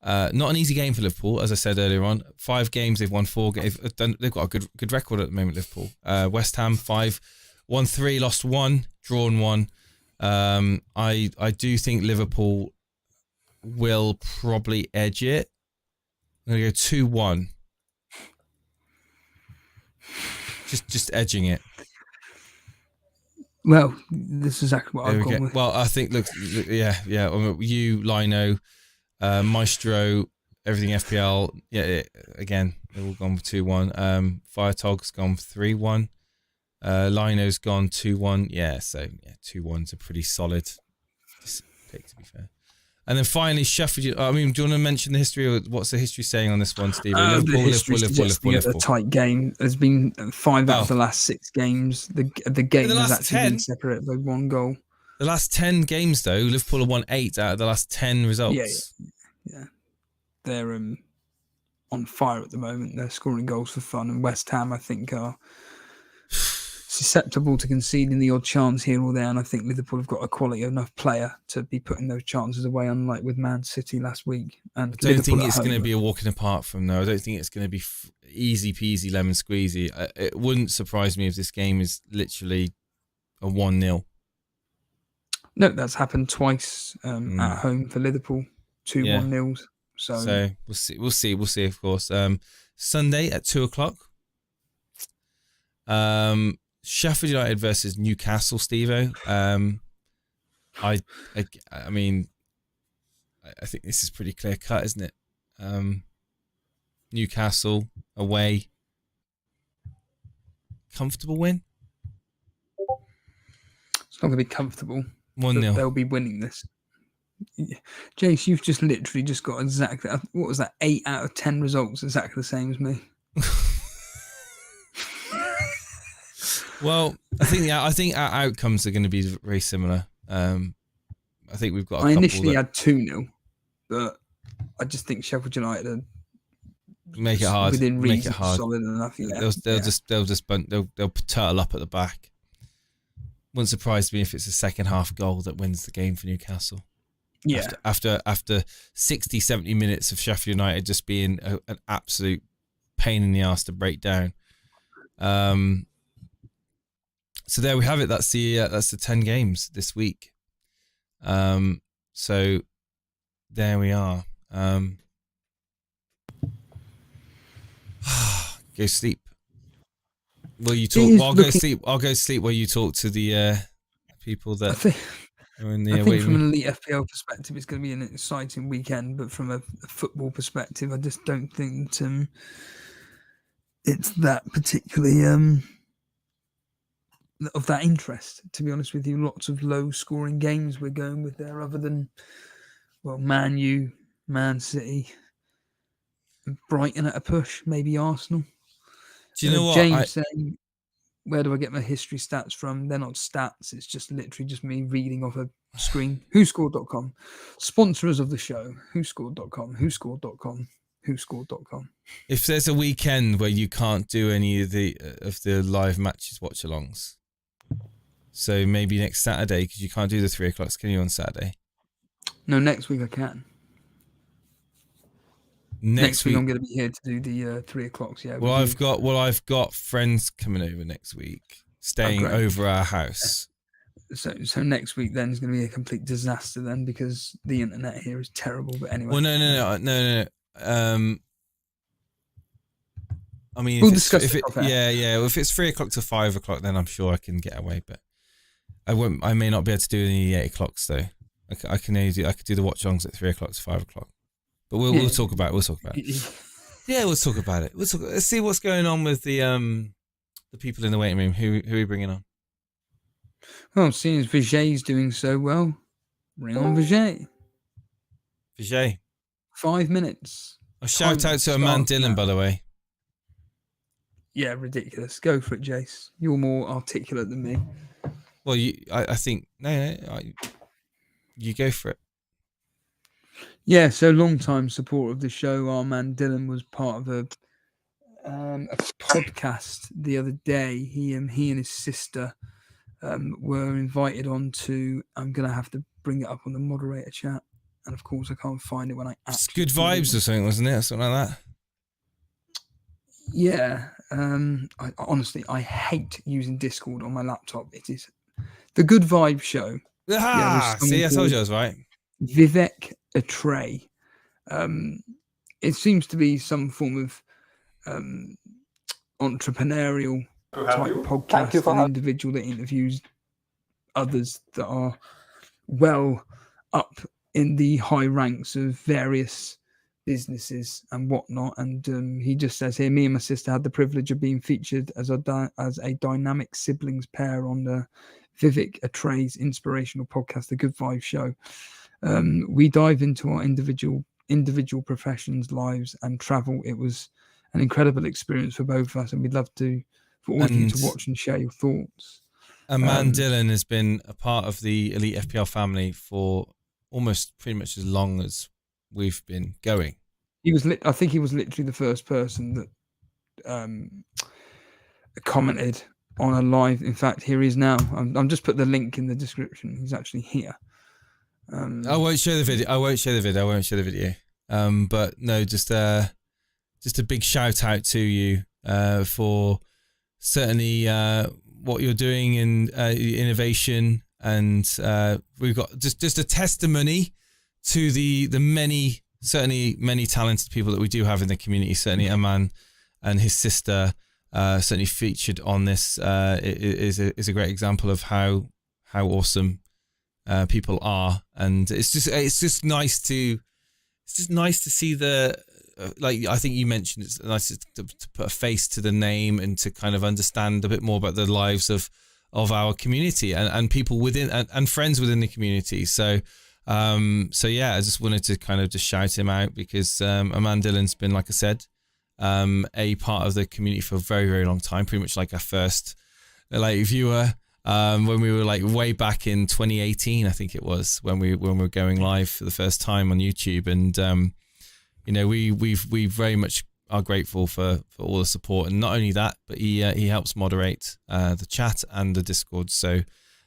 Not an easy game for Liverpool, as I said earlier on. 5 games, they've won 4. They've got a good record at the moment, Liverpool. West Ham 5, won 3, lost 1, drawn 1. I do think Liverpool will probably edge it. I'm going to go 2-1. Just edging it. Well, this is exactly what I've gone with. Well, I think, look, yeah. You, Lino, Maestro, everything FPL. Yeah, again, they've all gone for 2-1. Firetog's gone for 3-1. Lino's gone 2-1. Yeah, so 2-1's a pretty solid pick, to be fair. And then finally, Sheffield. I mean, do you want to mention the history, or what's the history saying on this one, Steve? Liverpool. A tight game. There's been 5 out of the last 6 games. The game has actually been separated by 1 goal. The last 10 games, though, Liverpool have won 8 out of the last 10 results. Yeah. They're on fire at the moment. They're scoring goals for fun. And West Ham, I think, are susceptible to conceding the odd chance here or there. And I think Liverpool have got a quality enough player to be putting those chances away, unlike with Man City last week. And I don't think it's going to be a walk in the park from there. I don't think it's going to be easy peasy lemon squeezy. It wouldn't surprise me if this game is literally a 1-0. No, that's happened twice at home for Liverpool, 2 1-0s. So we'll see. Of course, Sunday at 2:00. Sheffield United versus Newcastle, Steve-O. I mean, I think this is pretty clear cut, isn't it? Newcastle away, comfortable win. It's not going to be comfortable. 1-0. They'll be winning this. Jace, you've just literally just got exactly, what was that, 8 out of 10 results exactly the same as me. Well, I think our outcomes are going to be very similar. I think we've got. I initially had 2-0, but I just think Sheffield United are make it hard. Within reason, make it hard. solid enough. Yeah. They'll turtle up at the back. Wouldn't surprise me if it's a second half goal that wins the game for Newcastle. Yeah. After 60, 70 minutes of Sheffield United just being an absolute pain in the arse to break down. So there we have it. That's the 10 games this week. So there we are. Go sleep. Will you talk? Well, I'll go sleep. I'll go sleep while you talk to the people that are in the. I think from an Elite FPL perspective, it's going to be an exciting weekend. But from a football perspective, I just don't think it's that particularly of that interest, to be honest with you. Lots of low scoring games we're going with there, other than, well, Man U, Man City, Brighton at a push, maybe Arsenal. Do you know what? James saying, where do I get my history stats from? They're not stats. It's just literally just me reading off a screen. WhoScored.com. Sponsors of the show. WhoScored.com. WhoScored.com. WhoScored.com. If there's a weekend where you can't do any of the live matches watch-alongs, so maybe next Saturday, because you can't do the 3 o'clocks, can you, on Saturday? No, next week I can. Next week I'm going to be here to do the 3 o'clocks. Yeah. Well, I've got friends coming over next week, staying over our house. So next week then is going to be a complete disaster then, because the internet here is terrible. But anyway. Well, no. I mean, We'll if it's, discuss if it it, off air. yeah, if it's 3 o'clock to 5 o'clock, then I'm sure I can get away. But I won't. I may not be able to do any of the 8 o'clocks though. I can only do. I could do the watch alongs at 3 o'clock to 5 o'clock. But we'll talk about it. We'll talk about it. Yeah, we'll talk about it. Let's see what's going on with the people in the waiting room. Who are we bringing on? Well, seeing as Vijay's doing so well, bring on Vijay. Vijay. 5 minutes. A shout Time out to man starts Dylan, now. by the way. Yeah, ridiculous. Go for it, Jace. You're more articulate than me. Well, I think you go for it. Yeah, so long-time supporter of the show, our man Dylan was part of a podcast the other day. He and his sister were invited on to. I'm gonna have to bring it up on the moderator chat, and of course I can't find it when I. It's Good Vibes or something, wasn't it? Something like that. Yeah. I honestly hate using Discord on my laptop. It is the Good Vibe show. Ah, see, I told you I was right. Vivek Atray. It seems to be some form of entrepreneurial type podcast, an individual that interviews others that are well up in the high ranks of various businesses and whatnot. And he just says here, me and my sister had the privilege of being featured as a dynamic siblings pair on the Vivek Atray's inspirational podcast, The Good Vibe Show. We dive into our individual professions, lives, and travel. It was an incredible experience for both of us, and we'd love for all of you to watch and share your thoughts. And man Dylan has been a part of the Elite FPL family for almost pretty much as long as we've been going. I think he was literally the first person that commented on a live. In fact, here he is now. I'm just put the link in the description. He's actually here. I won't show the video. But no, just a big shout out to you for certainly what you're doing in innovation, and we've got just a testimony to the many talented people that we do have in the community. Certainly Aman and his sister certainly featured on this is a great example of how awesome people are, and it's just nice to see the like I think you mentioned, it's nice to put a face to the name and to kind of understand a bit more about the lives of our community and people within and friends within the community. So yeah, I just wanted to kind of just shout him out because Aman Dylan's been, like I said, a part of the community for a very, very long time, pretty much like our first viewer when we were like way back in 2018, I think it was, when we were going live for the first time on YouTube. And we very much are grateful for all the support, and not only that, but he helps moderate the chat and the Discord. So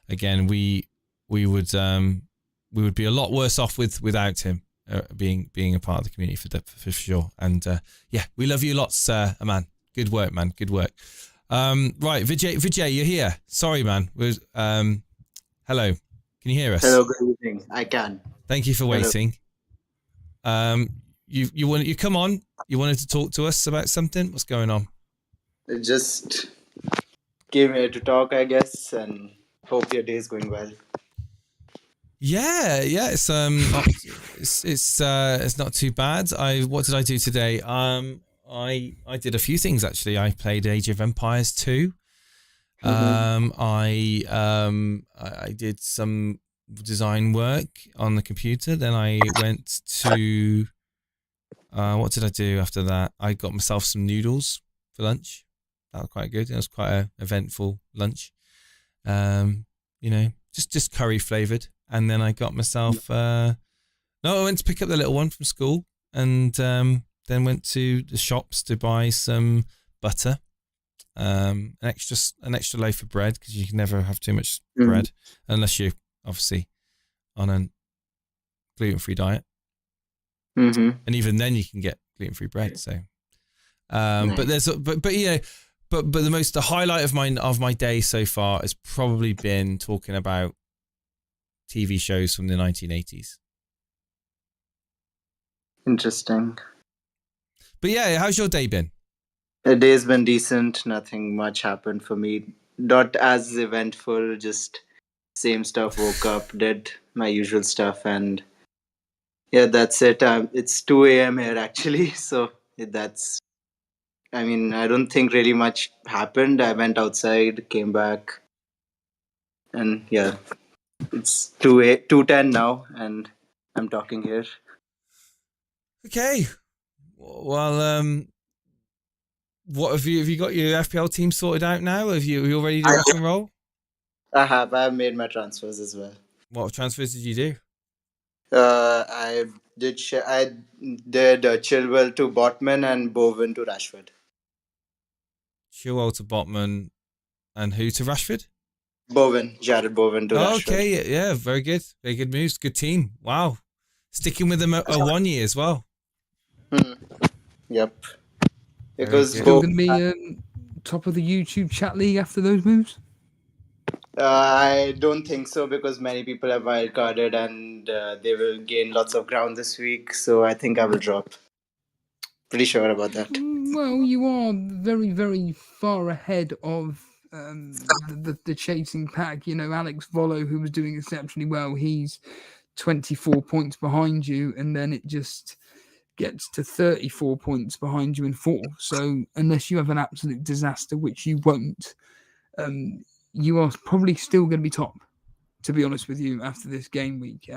again, we would be a lot worse off without him being a part of the community for sure. And yeah, we love you lots, man. Good work, man. Good work. Right, Vijay, you're here. Sorry, man. Hello. Can you hear us? Hello, good evening. I can. Thank you for waiting. You come on. You wanted to talk to us about something? What's going on? I just came here to talk, I guess, and hope your day is going well. Yeah, it's not too bad. What did I do today? I did a few things actually. I played Age of Empires 2. I did some design work on the computer. Then I went to what did I do after that? I got myself some noodles for lunch. That was quite good. It was quite an eventful lunch. Just curry flavored. And then I got myself I went to pick up the little one from school, and then went to the shops to buy some butter, an extra loaf of bread, because you can never have too much bread unless you're obviously on a gluten-free diet. And even then you can get gluten-free bread. So, but the highlight of my day so far has probably been talking about TV shows from the 1980s. Interesting. But yeah, how's your day been? The day's been decent. Nothing much happened for me. Not as eventful. Just same stuff. Woke up, did my usual stuff, and yeah, that's it. It's 2 a.m. here actually, so that's. I mean, I don't think really much happened. I went outside, came back, and yeah, it's 2:10 now, and I'm talking here. Okay. Well, what have you got your FPL team sorted out now? Are you all ready to rock and roll? I have. I've made my transfers as well. What transfers did you do? I I did Chilwell to Botman and Bowen to Rashford. Chilwell to Botman and who to Rashford? Jared Bowen to Rashford. Okay, yeah, very good. Very good moves. Good team. Wow. Sticking with them a 1 year as well. Yep. Very Because good. Still going to be top of the YouTube chat league after those moves? I don't think so because many people have wildcarded and they will gain lots of ground this week. So I think I will drop. Pretty sure about that. Well, you are very, very far ahead of the chasing pack. You know, Alex Volo, who was doing exceptionally well, he's 24 points behind you, and then it just gets to 34 points behind you in fourth. So unless you have an absolute disaster, which you won't, you are probably still going to be top, to be honest with you, after this game week.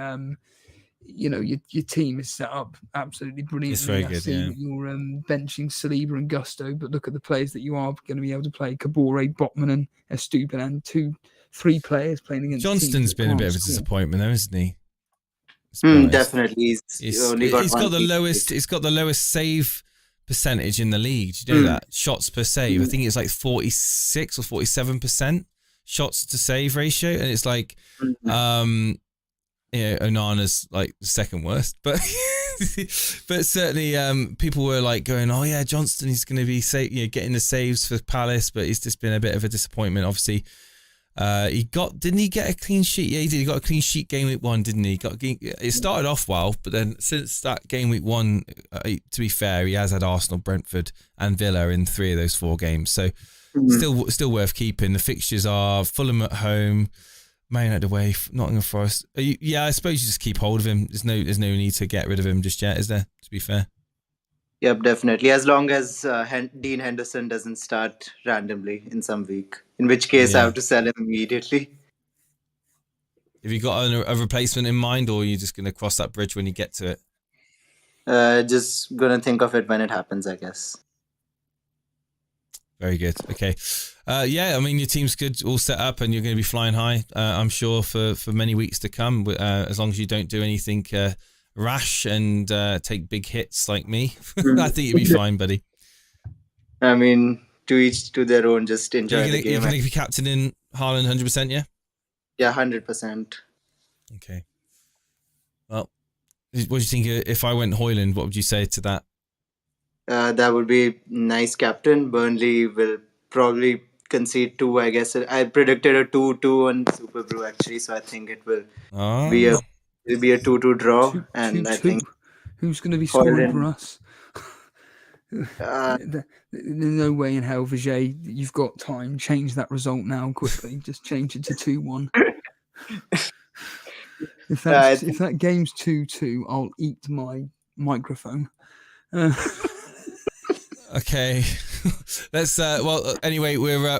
You know, your team is set up absolutely brilliantly. It's very I good, see yeah. that you're benching Saliba and Gusto, but look at the players that you are going to be able to play: Kabore, Botman, and Estupinan. 3 players playing against Johnston's teams that been a can't bit of a score. disappointment, though, isn't he? Let's be honest. Definitely. He's Only got got the one lowest. kick. It's got the lowest save percentage in the league. Do you know that? Shots per save. I think it's like 46 or 47% shots to save ratio, and it's like, Onana's like the second worst, but but certainly he were like going, oh yeah, Johnston is going to be getting the saves for Palace, but he's just been a bit of a disappointment. Obviously, didn't he get a clean sheet? Yeah, he did. He got a clean sheet game week 1, didn't he? It started off well, but then since that game week 1, to be fair, he has had Arsenal, Brentford, and Villa in 3 of those 4 games. So still worth keeping. The fixtures are Fulham at home, Man United away, Nottingham Forest. I suppose you just keep hold of him. There's no need to get rid of him just yet, is there? To be fair. Yep, definitely. As long as Dean Henderson doesn't start randomly in some week, in which case I have to sell him immediately. Have you got a replacement in mind, or are you just going to cross that bridge when you get to it? Just gonna think of it when it happens, I guess. Very good. Okay. I mean, your team's good, all set up, and you're going to be flying high, I'm sure, for many weeks to come, as long as you don't do anything rash and take big hits like me. I think you'll be fine, buddy. I mean, to each to their own, just enjoy the game. You're going to be captaining Haaland 100%, yeah? Yeah, 100%. Okay. Well, what do you think if I went Højlund? What would you say to that? That would be nice, captain. Burnley will probably concede 2, I guess. I predicted a 2-2 on Super Brew, actually, so I think it will be a 2-2 draw. And I think who's going to be scoring for us? Højlund. There's no way in hell, Vijay. You've got time. Change that result now quickly. Just change it to 2-1. If that game's 2-2, I'll eat my microphone. Okay, let's. Anyway, we'll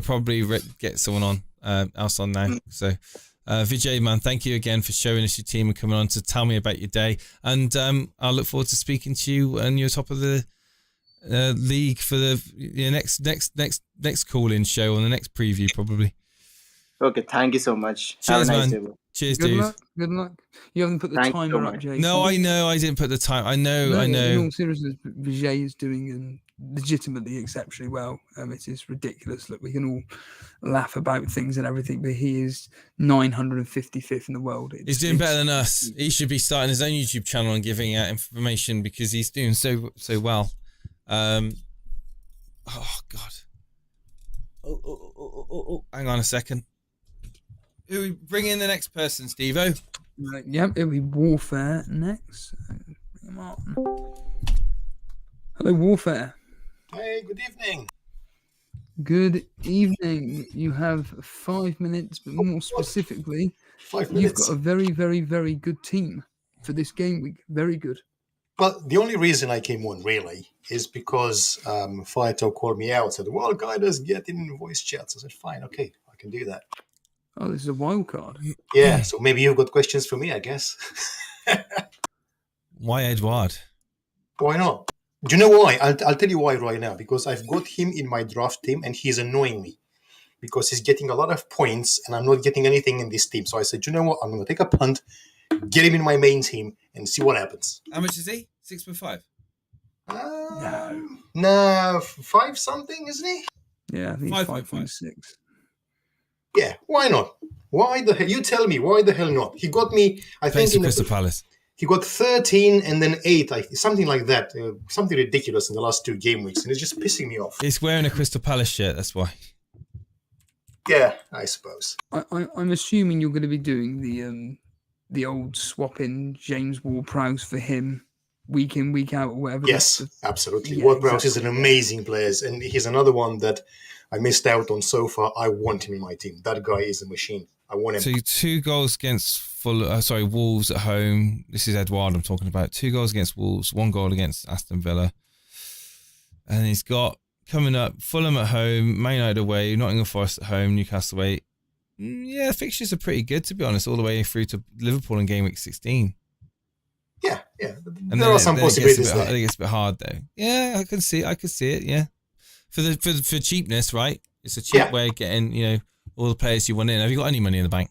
probably get someone else on now. So, Vijay, man, thank you again for showing us your team and coming on to tell me about your day. And I'll look forward to speaking to you when you're top of the league for the next call-in show on the next preview, probably. Okay, thank you so much. Cheers, Have a nice man. day. Cheers, Good dude. luck. Good luck. You haven't put the timer up, Jason. No, I know. I didn't put the time. I know. In all seriousness, Vijay is doing legitimately exceptionally well. It is ridiculous. Look, we can all laugh about things and everything, but he is 955th in the world. He's doing better than us. He should be starting his own YouTube channel and giving out information because he's doing so well. Oh God. Oh. Hang on a second. Bring in the next person, Steve-O. Yep, it'll be Warfare next. Bring him on. Hello, Warfare. Hey, good evening. Good evening. You have 5 minutes, but more specifically, 5 you've minutes. got a very, very, very good team for this game week. Very good. Well, the only reason I came on really is because Firetalk called me out, said, well, guy does get in voice chats. I said, fine, okay, I can do that. Oh, this is a wild card. Yeah, so maybe you've got questions for me, I guess. Why Edward? Why not? Do you know why? I'll tell you why right now. Because I've got him in my draft team and he's annoying me. Because he's getting a lot of points and I'm not getting anything in this team. So I said, you know what? I'm going to take a punt, get him in my main team and see what happens. How much is he? 6.5. No, 5 something, isn't he? Yeah, I think 5.6. Yeah, why not? Why the hell? You tell me, why the hell not? He got me, I think, in Crystal Palace. He got 13 and then 8, something like that. Something ridiculous in the last 2 game weeks, and it's just pissing me off. He's wearing a Crystal Palace shirt, that's why. Yeah, I suppose. I'm assuming you're going to be doing the old swap-in James Ward-Prowse for him week in, week out, or whatever. Yes, absolutely. Yeah, Ward-Prowse exactly. is an amazing player, and he's another one that I missed out on so far. I want him in my team. That guy is a machine. I want him. So 2 goals against Wolves at home. This is Edouard I'm talking about. 2 goals against Wolves, 1 goal against Aston Villa. And he's got coming up Fulham at home, Man United away, Nottingham Forest at home, Newcastle away. Yeah, fixtures are pretty good, to be honest, all the way through to Liverpool in game week 16. Yeah. And there are some possibilities there. I think it's a bit hard though. Yeah, I can see it. Yeah, for cheapness, right? It's a cheap way of getting all the players you want in. Have you got any money in the bank?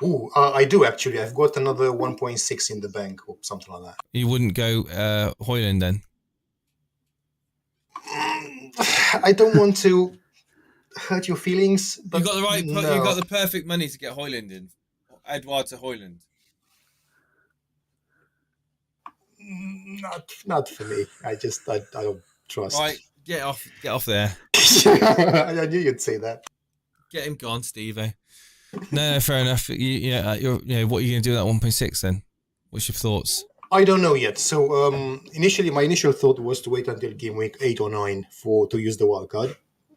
Oh, I do actually. I've got another 1.6 in the bank or something like that. You wouldn't go Højlund then? I don't want to hurt your feelings. But You got the right. no. You got the perfect money to get Højlund in. Edouard to Højlund. Not for me. I don't trust. Right, get off there. I knew you'd say that. Get him gone, Steve-o. No, fair enough. What are you going to do with that 1.6 then? What's your thoughts? I don't know yet. So my initial thought was to wait until game week 8 or 9 to use the wild card.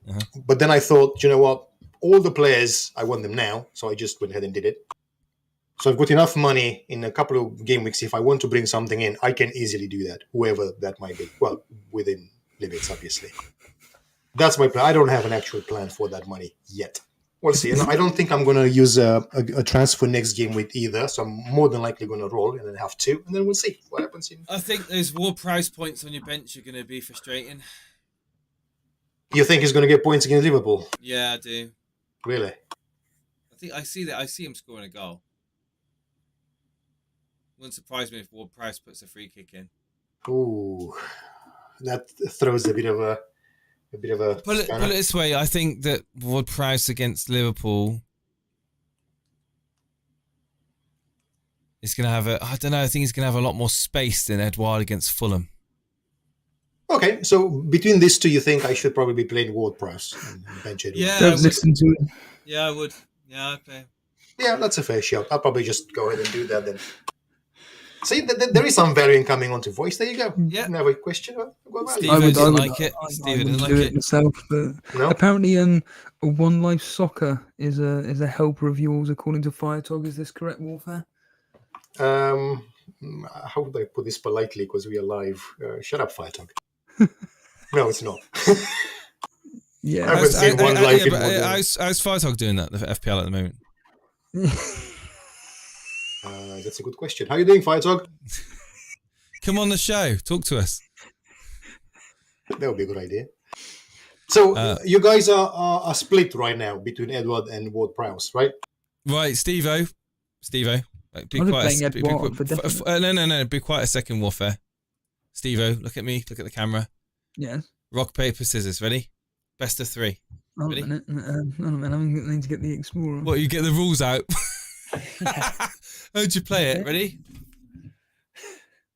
Uh-huh. But then I thought, you know what? All the players, I want them now. So I just went ahead and did it. So I've got enough money in a couple of game weeks. If I want to bring something in, I can easily do that, whoever that might be. Well, within limits, obviously. That's my plan. I don't have an actual plan for that money yet. We'll see. And I don't think I'm going to use a transfer next game week either. So I'm more than likely going to roll and then have 2. And then we'll see what happens. I think those Ward-Prowse points on your bench are going to be frustrating. You think he's going to get points against Liverpool? Yeah, I do. Really? I see him scoring a goal. Wouldn't surprise me if Ward-Prowse puts a free kick in. Ooh, that throws a bit of a Put it this way, I think that Ward-Prowse against Liverpool is going to have I think he's going to have a lot more space than Edouard against Fulham. Okay, so between these two, you think I should probably be playing Ward-Prowse and bench Edouard? Yeah, Don't listen to him. Yeah, I would. Yeah, I'd play. Yeah, that's a fair shout. I'll probably just go ahead and do that then. See, there is some variant coming onto voice. There you go. Yeah. Never question. Steve I would didn't like it. Steve didn't like do it. it myself, but No? apparently, One Life Soccer is a helper of yours, according to Firetalk. Is this correct, Warfare? How would I put this politely? Because we are live. Shut up, Firetalk. No, it's not. Yeah. I haven't seen One Life in more than... How's Firetalk doing that, the FPL at the moment? That's a good question. How are you doing, Firetalk? Come on the show. Talk to us. That would be a good idea. So you guys are split right now between Edward and Ward-Prowse, right? Right, Steve-o. Be quiet. No. Be quiet a second, Warfare. Steve-o, look at me. Look at the camera. Yes. Rock, paper, scissors. Ready? Best of 3. Oh, Ready? I need to get the Explorer. What, you get the rules out? How'd you play it? Ready?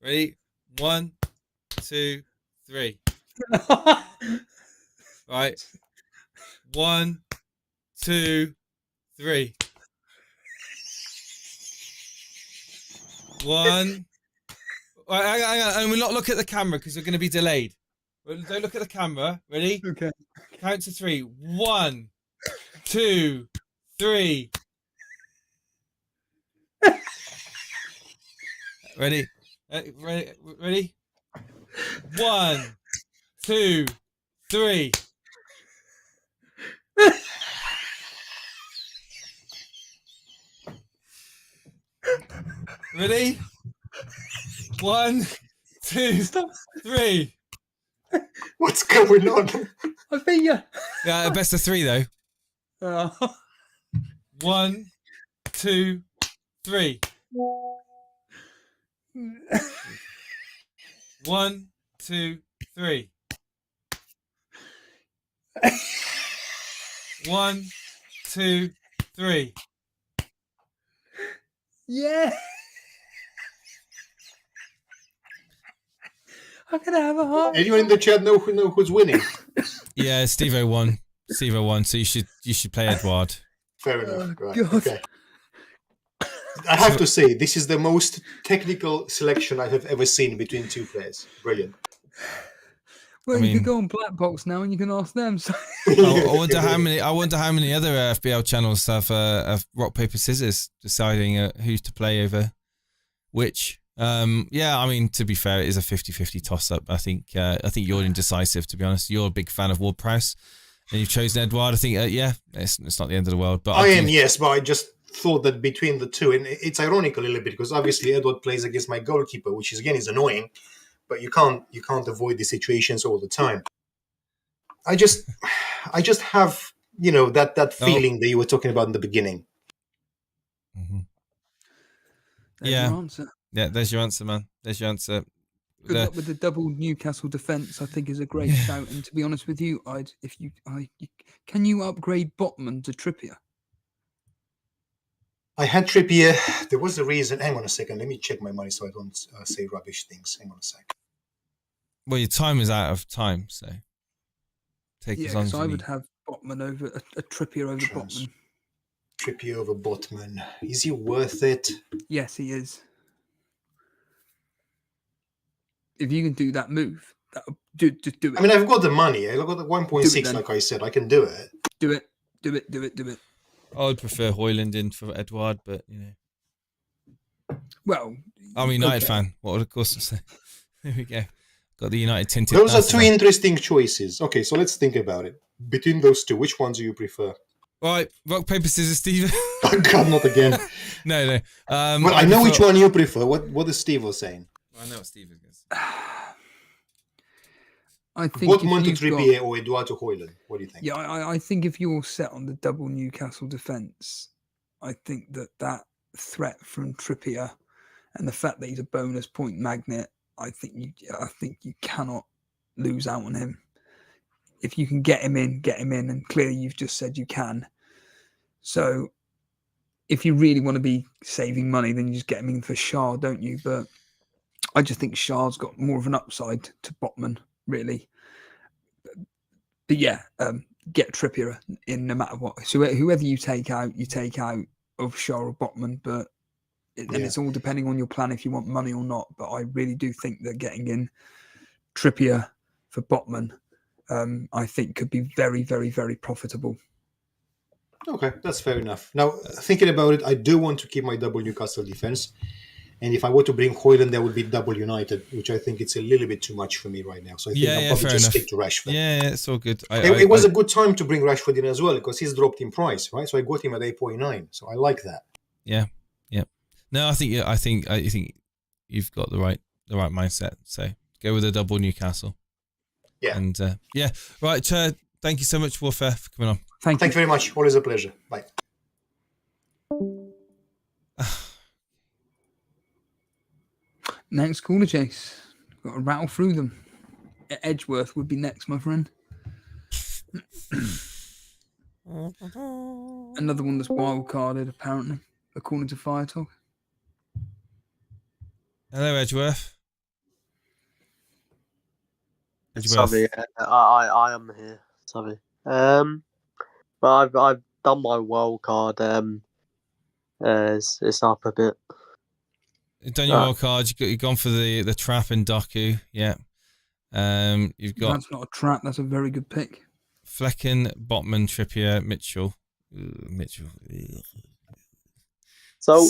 Ready? 1, 2, 3. Right. 1, 2, 3. 1. Right, hang on. And we'll not look at the camera because we're going to be delayed. Don't look at the camera. Ready? Okay. Count to 3. 1, 2, 3. Ready? Ready? 1, 2, 3. Ready? 1, 2, 3. What's going on? I beat you. Yeah, best of 3 though. Oh. 1, 2, 3. 1, 2, 3. 1, 2, 3. Yeah. I'm gonna have a heart. Anyone in the chat know who's winning? Yeah, Steve-O won. Steve-O won, so you should play Edward. Fair enough. Right. God. Okay. I have to say, this is the most technical selection I have ever seen between two players. Brilliant. Well, I you mean- can go on Black Box now, and you can ask them. So. I wonder how many. I wonder how many other FPL channels have rock paper scissors deciding who to play over which. Yeah, I mean, to be fair, it is a 50-50 toss up. I think you're indecisive. To be honest, you're a big fan of Ward-Prowse, and you've chosen Edouard. I think yeah, it's not the end of the world. But I am, yes, but I just thought that between the two, and it's ironic a little bit because obviously Edward plays against my goalkeeper, which is again is annoying, but you can't avoid these situations all the time. I just have that feeling that you were talking about in the beginning. Mm-hmm. There's Yeah. your answer. Yeah, there's your answer, man. There's your answer. Good luck with the double Newcastle defence. I think is a great shout. And to be honest with you, can you upgrade Botman to Trippier? I had Trippier. There was a reason. Hang on a second. Let me check my money so I don't say rubbish things. Hang on a sec. Well, your time is out of time, so take as long as so you I need. would have Botman over a Trippier over Botman. Trippier over Botman. Is he worth it? Yes, he is. If you can do that move, just do it. I mean, I've got the money. I've got the 1.6, then. like I said. I can do it. Do it. I would prefer Hoyland in for Edouard, but Well, I'm a United okay. fan. What would of course say? There we go. Got the United tinted. Those are glasses two on. interesting choices. Okay, so let's think about it. Between those two, which ones do you prefer? Right, rock paper scissors, Steve. Oh God, not again. No. Well, I know which one you prefer. What is Steve was saying? I know what Steve is going to say. I think Botman to if you've got- Trippier or Eduardo Hoyland? What do you think? Yeah, I think if you're set on the double Newcastle defence, I think that threat from Trippier and the fact that he's a bonus point magnet, I think you cannot lose out on him. If you can get him in, and clearly you've just said you can. So if you really want to be saving money, then you just get him in for Shah, don't you? But I just think Shah's got more of an upside to Botman, really. But yeah, get Trippier in no matter what. So whoever you take out of Shah or Botman. But it's all depending on your plan if you want money or not. But I really do think that getting in Trippier for Botman, I think could be very, very, very profitable. Okay, that's fair enough. Now, thinking about it, I do want to keep my double Newcastle defense. And if I were to bring Hoyland, that would be double United, which I think it's a little bit too much for me right now. So I think I'll probably fair just enough. stick to Rashford. Yeah, it's all good. It was a good time to bring Rashford in as well because he's dropped in price, right? So I got him at 8.9. So I like that. Yeah. No, I think you've got the right mindset. So go with a double Newcastle. Yeah. And right. Thank you so much, Warfare, for coming on. Thank you very much. Always a pleasure. Bye. Next caller, Chase. Got to rattle through them. Edgeworth would be next, my friend. Another one that's wild carded, apparently, according to Fire Talk. Hello, Edgeworth. Sorry, I am here. Sorry. But I've done my wild card. It's up a bit. You've done your wild card. You've gone for the trap and Doku. Yeah. You've got That's not a trap. That's a very good pick. Flecken, Botman, Trippier, Mitchell. Mitchell. So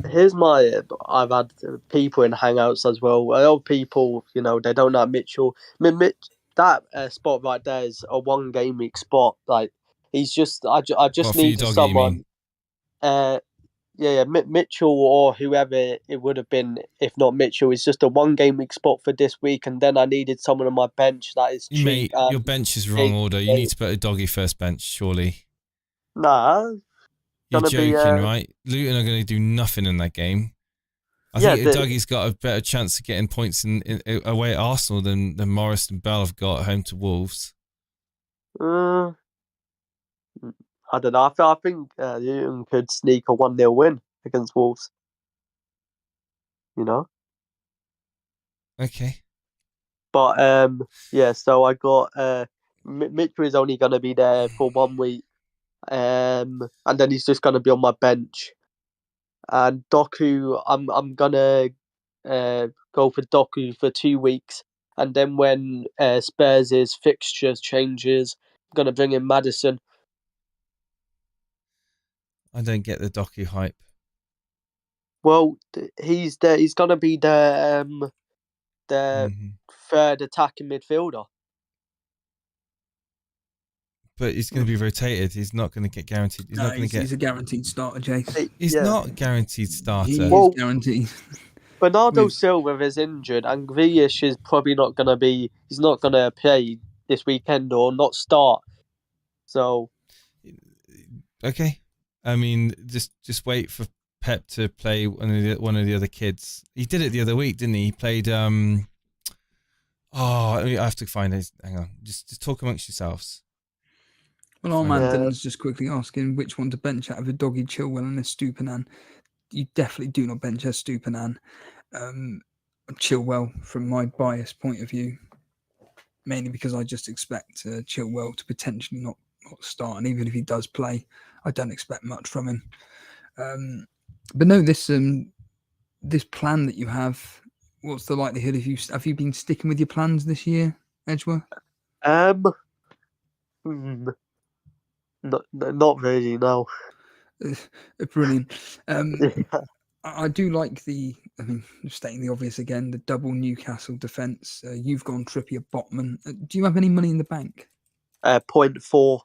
here's my. I've had people in Hangouts as well. A lot of people, you know, they don't know Mitchell. That spot right there is a 1 game week spot. Like he's just. I just What, for you, needed Doggy, you someone. Mitchell or whoever it would have been, if not Mitchell, is just a 1 game week spot for this week, and then I needed someone on my bench that is cheap. Mate, your bench is wrong order. You need to put a Doggy first bench, surely. Nah, You're gonna joking, be, right? Luton are going to do nothing in that game. I think Dougie's got a better chance of getting points in away at Arsenal than Morris and Bell have got at home to Wolves. I don't know. I think Luton could sneak a 1-0 win against Wolves. You know? Okay. But, so I got... Mitchell is only going to be there for 1 week. And then he's just going to be on my bench. And Doku, I'm going to go for Doku for 2 weeks. And then when Spurs' fixtures changes, I'm going to bring in Maddison. I don't get the Doku hype. Well, he's going to be the third attacking midfielder. But he's going to be rotated. He's not going to get guaranteed. He's a guaranteed starter, Jace. He's not a guaranteed starter. He's guaranteed. Bernardo Silva is injured, and Grealish is probably not going to be. He's not going to play this weekend or not start. So, okay. I mean, just wait for Pep to play one of the other kids. He did it the other week, didn't he? He played. I have to find it. Hang on. Just talk amongst yourselves. Well, our man Dylan's just quickly asking which one to bench out of a Doggy, Chilwell, and a Stupinan. You definitely do not bench a Stupinan. Chilwell, from my biased point of view, mainly because I just expect Chilwell to potentially not start, and even if he does play, I don't expect much from him. But no, this plan that you have, what's the likelihood have you been sticking with your plans this year, Edgeworth? Not really, no. Brilliant. I do like stating the obvious again, the double Newcastle defence. You've gone Trippier, Botman. Do you have any money in the bank? 0.4.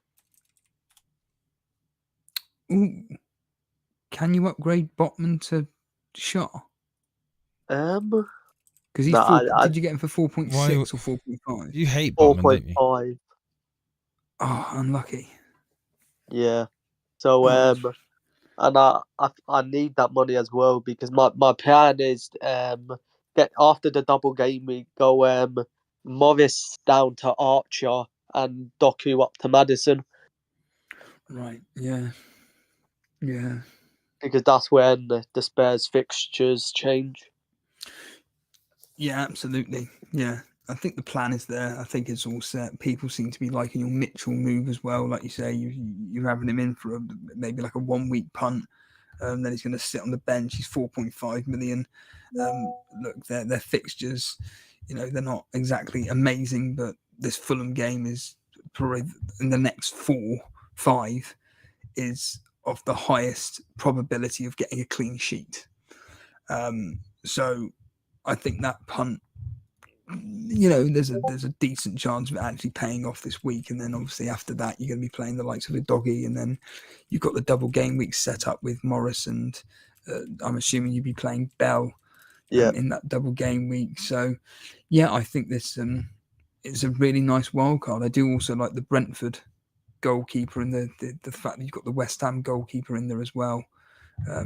Ooh. Can you upgrade Botman to Shaw? Because he's did you get him for 4.6 or 4.5? You hate Botman, don't you? 4.5. Oh, unlucky. Yeah. So and I need that money as well, because my plan is get after the double game week, go Morris down to Archer and Doku up to Maddison. Right. Yeah. Yeah. Because that's when the Spurs fixtures change. Yeah, absolutely. Yeah. I think the plan is there. I think it's all set. People seem to be liking your Mitchell move as well. Like you say, you're having him in for maybe like a 1 week punt. Then he's going to sit on the bench. He's 4.5 million. Look, their fixtures, they're not exactly amazing, but this Fulham game is probably in the next 4-5 is of the highest probability of getting a clean sheet. So I think that punt, there's a decent chance of it actually paying off this week, and then obviously after that you're going to be playing the likes of a Doggy, and then you've got the double game week set up with Morris, and I'm assuming you'd be playing Bell in that double game week. So yeah, I think this it's a really nice wild card. I do also like the Brentford goalkeeper and the fact that you've got the West Ham goalkeeper in there as well,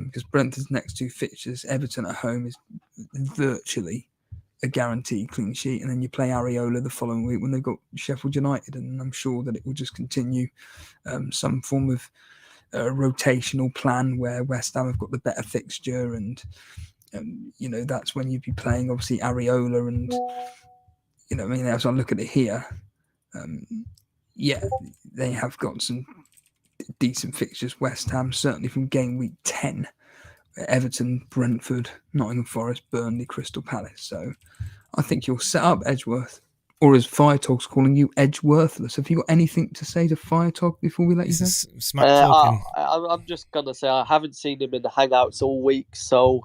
because Brentford's next 2 fixtures, Everton at home, is virtually a guaranteed clean sheet, and then you play Areola the following week when they've got Sheffield United, and I'm sure that it will just continue some form of rotational plan where West Ham have got the better fixture, and that's when you'd be playing obviously Areola, and as I look at it here, they have got some decent fixtures. West Ham certainly from game week 10. Everton, Brentford, Nottingham Forest, Burnley, Crystal Palace. So I think you're set up, Edgeworth. Or as Firetog's calling you, edge worthless. Have you got anything to say to Firetog before we let you This go? is smack talking. I'm just gonna say I haven't seen him in the hangouts all week, so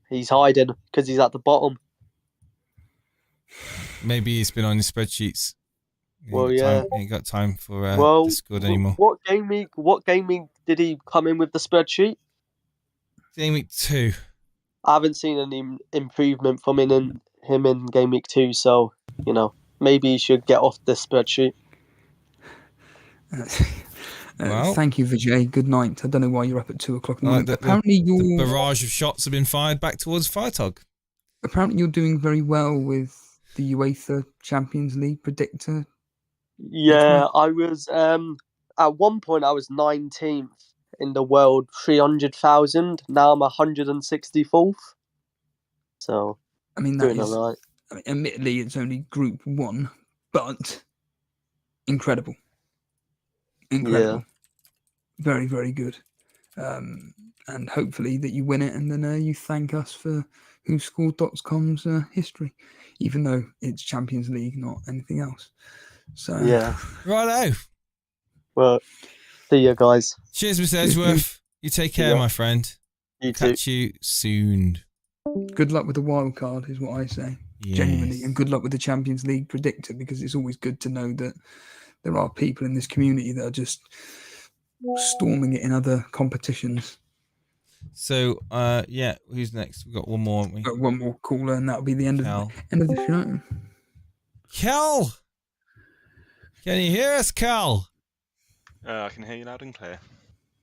he's hiding because he's at the bottom. Maybe he's been on his spreadsheets. Well, He yeah. ain't got time for Discord What anymore. game week did he come in with the spreadsheet? Game week 2. I haven't seen any improvement from him in game week 2, so maybe he should get off this spreadsheet. Thank you, Vijay. Good night. I don't know why you're up at 2 o'clock in the morning. Apparently, the barrage of shots have been fired back towards Firetog. Apparently, you're doing very well with the UEFA Champions League predictor. Yeah, I was. At one point, I was 19th in the world, 300,000. Now I'm 164th. So, I mean, that doing is. all right. I mean, admittedly, it's only Group 1, but incredible. Incredible. Yeah. Very, very good. And hopefully that you win it, and then you thank us for WhoScored.com's history, even though it's Champions League, not anything else. So yeah, righto. Well, see you guys. Cheers, Mr. Edgeworth. You take care, my friend. You too. Catch you soon. Good luck with the wild card, is what I say. Yes. Genuinely, and good luck with the Champions League predictor, because it's always good to know that there are people in this community that are just storming it in other competitions. So, who's next? We've got one more, haven't we? Got one more caller, and that'll be the end of the show. Cal! Can you hear us, Cal? I can hear you loud and clear.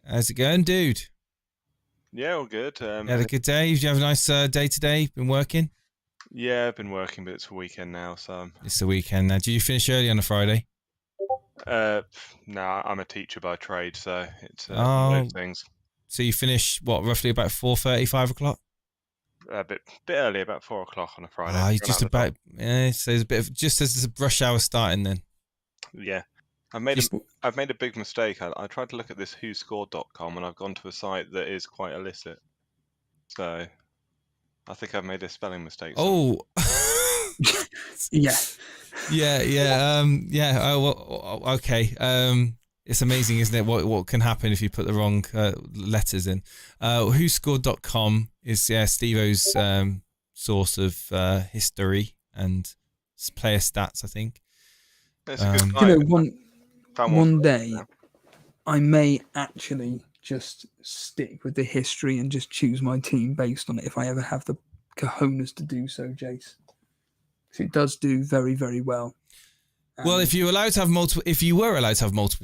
How's it going, dude? Yeah, all good. You had a good day? Did you have a nice day today? Been working? Yeah, I've been working, but it's a weekend now, so... It's the weekend now. Did you finish early on a Friday? No, I'm a teacher by trade, so it's one of those things. So you finish, roughly about 4:30, 5 o'clock? A bit early, about 4 o'clock on a Friday. You're just about... so there's a bit of... Just as the rush hour starting then. Yeah. I've made a big mistake. I tried to look at this WhoScored.com, and I've gone to a site that is quite illicit. So I think I've made a spelling mistake. Oh. Yeah. Yeah. Oh, well, okay. It's amazing, isn't it? What can happen if you put the wrong letters in? WhoScored.com is Steve-O's source of history and player stats, I think. It's a good one day, I may actually just stick with the history and just choose my team based on it if I ever have the cojones to do so, Jace. So it does do very, very well. Well, if you were allowed to have multiple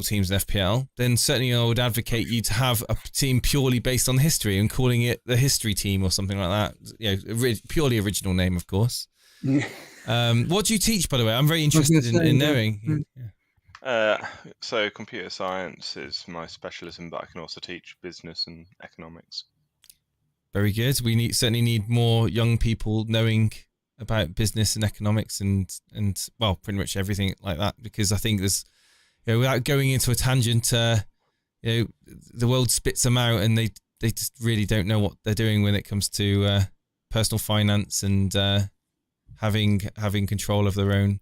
teams in FPL, then certainly I would advocate you to have a team purely based on history and calling it the history team or something like that. Purely original name, of course. Yeah. What do you teach, by the way? I'm very interested in knowing. So computer science is my specialism, but I can also teach business and economics. Very good. We certainly need more young people knowing about business and economics and well, pretty much everything like that, because I think there's, without going into a tangent, the world spits them out and they just really don't know what they're doing when it comes to personal finance and having control of their own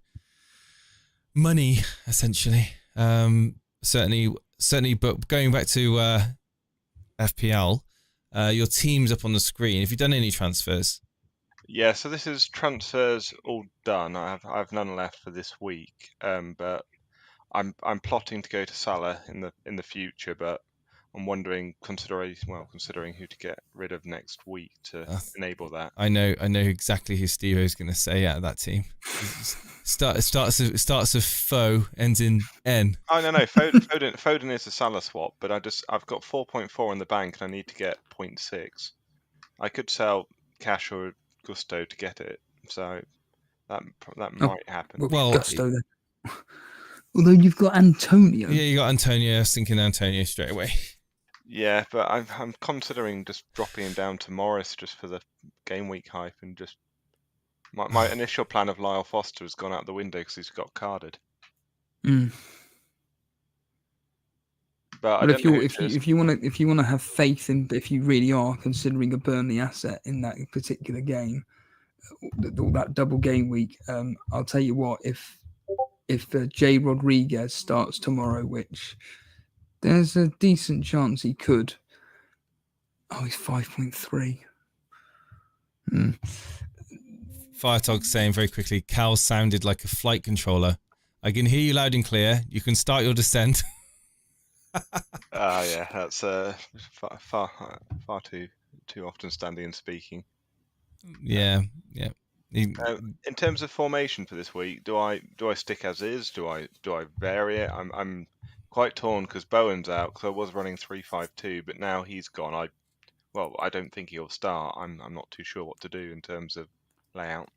money, essentially. Certainly, but going back to FPL, your team's up on the screen. Have you done any transfers? Yeah, so this is transfers all done. I've none left for this week, but I'm plotting to go to Salah in the future, but I'm wondering, considering who to get rid of next week to enable that. I know exactly who Steve is going to say out of that team. starts with foe, ends in N. Oh no, Foden is a Salah swap, but I've got 4.4 in the bank and I need to get 0.6. I could sell Cash or Gusto to get it, so that might happen. Well, Gusto then. Although you've got Antonio. Yeah, you got Antonio. I was thinking Antonio straight away. Yeah, but I'm considering just dropping him down to Morris just for the game week hype, and just my initial plan of Lyle Foster has gone out the window because he's got carded. Mm. But if you want to have faith in, if you really are considering a Burnley asset in that particular game, all that double game week. I'll tell you what, if Jay Rodriguez starts tomorrow, which there's a decent chance he could. Oh, he's 5.3. Firetog saying very quickly, Cal sounded like a flight controller. I can hear you loud and clear. You can start your descent. Yeah, that's far too often standing and speaking. Yeah. In terms of formation for this week, do I stick as is? Do I vary it? I'm quite torn because Bowen's out. Because I was running 3-5-2, but now he's gone. I don't think he'll start. I'm not too sure what to do in terms of layout.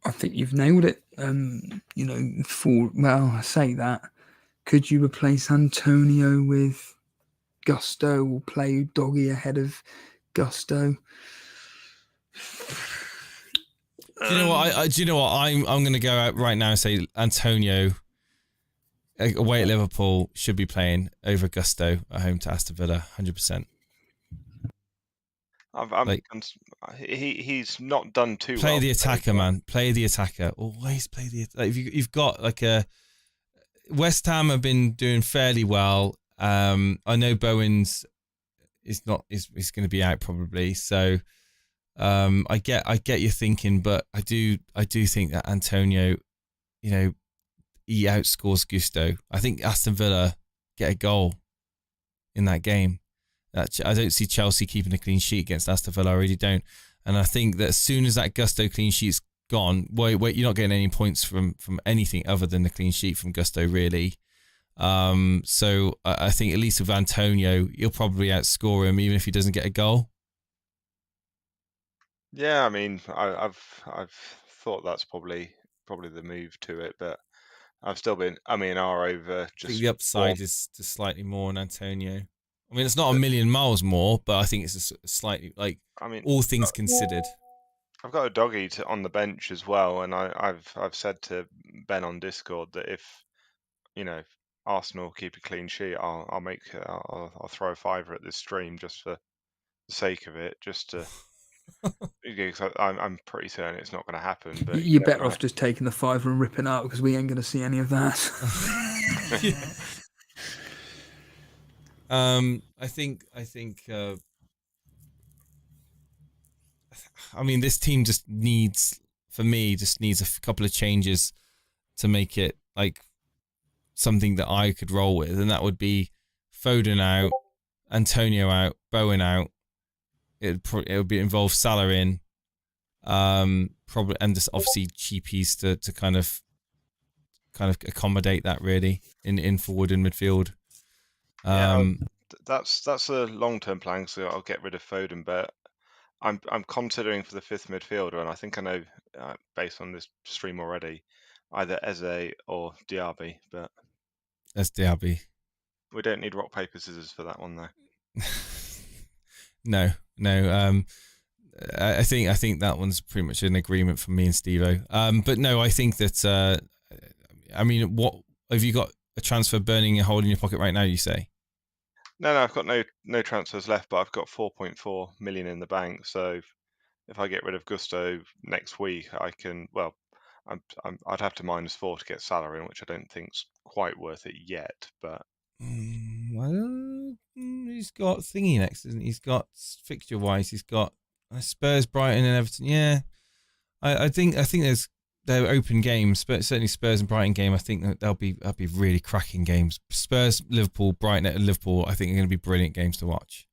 I think you've nailed it. I say that. Could you replace Antonio with Gusto or play Doggy ahead of Gusto? Do you know what? Do you know what? I'm going to go out right now and say Antonio away at Liverpool should be playing over Gusto at home to Aston Villa, 100%. He's not done too well. Play the attacker, man. Play the attacker. Always play the. If you've got like a West Ham have been doing fairly well. I know Bowens is going to be out probably. So I get your thinking, but I do think that Antonio, he outscores Gusto. I think Aston Villa get a goal in that game. I don't see Chelsea keeping a clean sheet against Aston Villa. I really don't. And I think that as soon as that Gusto clean sheet's gone, wait, you're not getting any points from anything other than the clean sheet from Gusto, really. So I think at least with Antonio, you'll probably outscore him even if he doesn't get a goal. Yeah, I mean, I've thought that's probably the move to it, but I've still been over just. I think the upside is just slightly more on Antonio. I mean, it's not a million miles more, but I think it's a slightly all things considered. I've got a Doggy on the bench as well, and I've said to Ben on Discord that if Arsenal keep a clean sheet, I'll throw a fiver at this stream just for the sake of it, just to. Because I'm pretty certain it's not going to happen. But you're better off just taking the fiver and ripping out because we ain't going to see any of that. I think. I mean, this team just needs a couple of changes to make it like something that I could roll with, and that would be Foden out, Antonio out, Bowen out. It would involve Salah in, probably, and just obviously cheapies to kind of accommodate that really in forward and midfield. That's a long-term plan, so I'll get rid of Foden, but I'm considering for the fifth midfielder, and I think I know based on this stream already, either Eze or Diaby, but that's Diaby. We don't need rock paper scissors for that one though. No. I think that one's pretty much an agreement from me and Steve-O. But no, I think that. What have you got a transfer burning a hole in your pocket right now? You say? No, I've got no transfers left, but I've got 4.4 million in the bank. So if I get rid of Gusto next week, I can. Well, I'd have to -4 to get Salah in, which I don't think's quite worth it yet. But he's got thingy next, isn't he? He's got fixture wise. He's got Spurs, Brighton, and Everton. Yeah, I think they're open games, but certainly Spurs and Brighton game. I think that they'll be really cracking games. Spurs, Liverpool, Brighton at Liverpool. I think are going to be brilliant games to watch.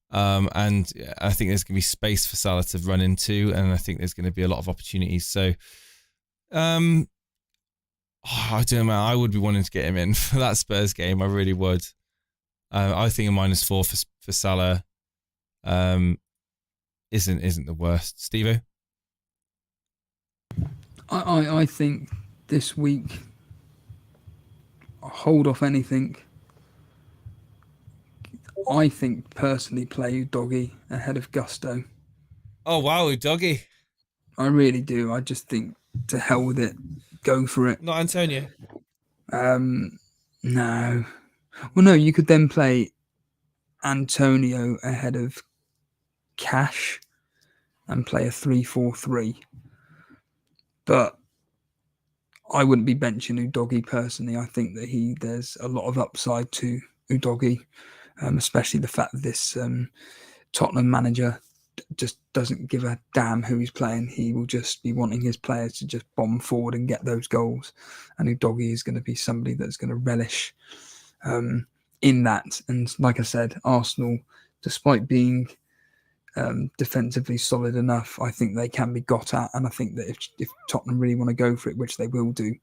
And I think there's going to be space for Salah to run into, and I think there's going to be a lot of opportunities. So, I don't know. I would be wanting to get him in for that Spurs game. I really would. I think a -4 for Salah isn't the worst. Steve-O? I think this week I'll hold off anything. I think personally play Doggy ahead of Gusto. Oh wow, Doggy! I really do. I just think to hell with it. Go for it. Not Antonio. No. Well, no. You could then play Antonio ahead of Cash, and play a 3-4-3. But I wouldn't be benching Udogie personally. I think that there's a lot of upside to Udogie, especially the fact that this Tottenham manager just doesn't give a damn who he's playing. He will just be wanting his players to just bomb forward and get those goals. And Udogie is going to be somebody that's going to relish in that. And like I said, Arsenal, despite being defensively solid enough, I think they can be got at. And I think that if Tottenham really want to go for it, which they will do,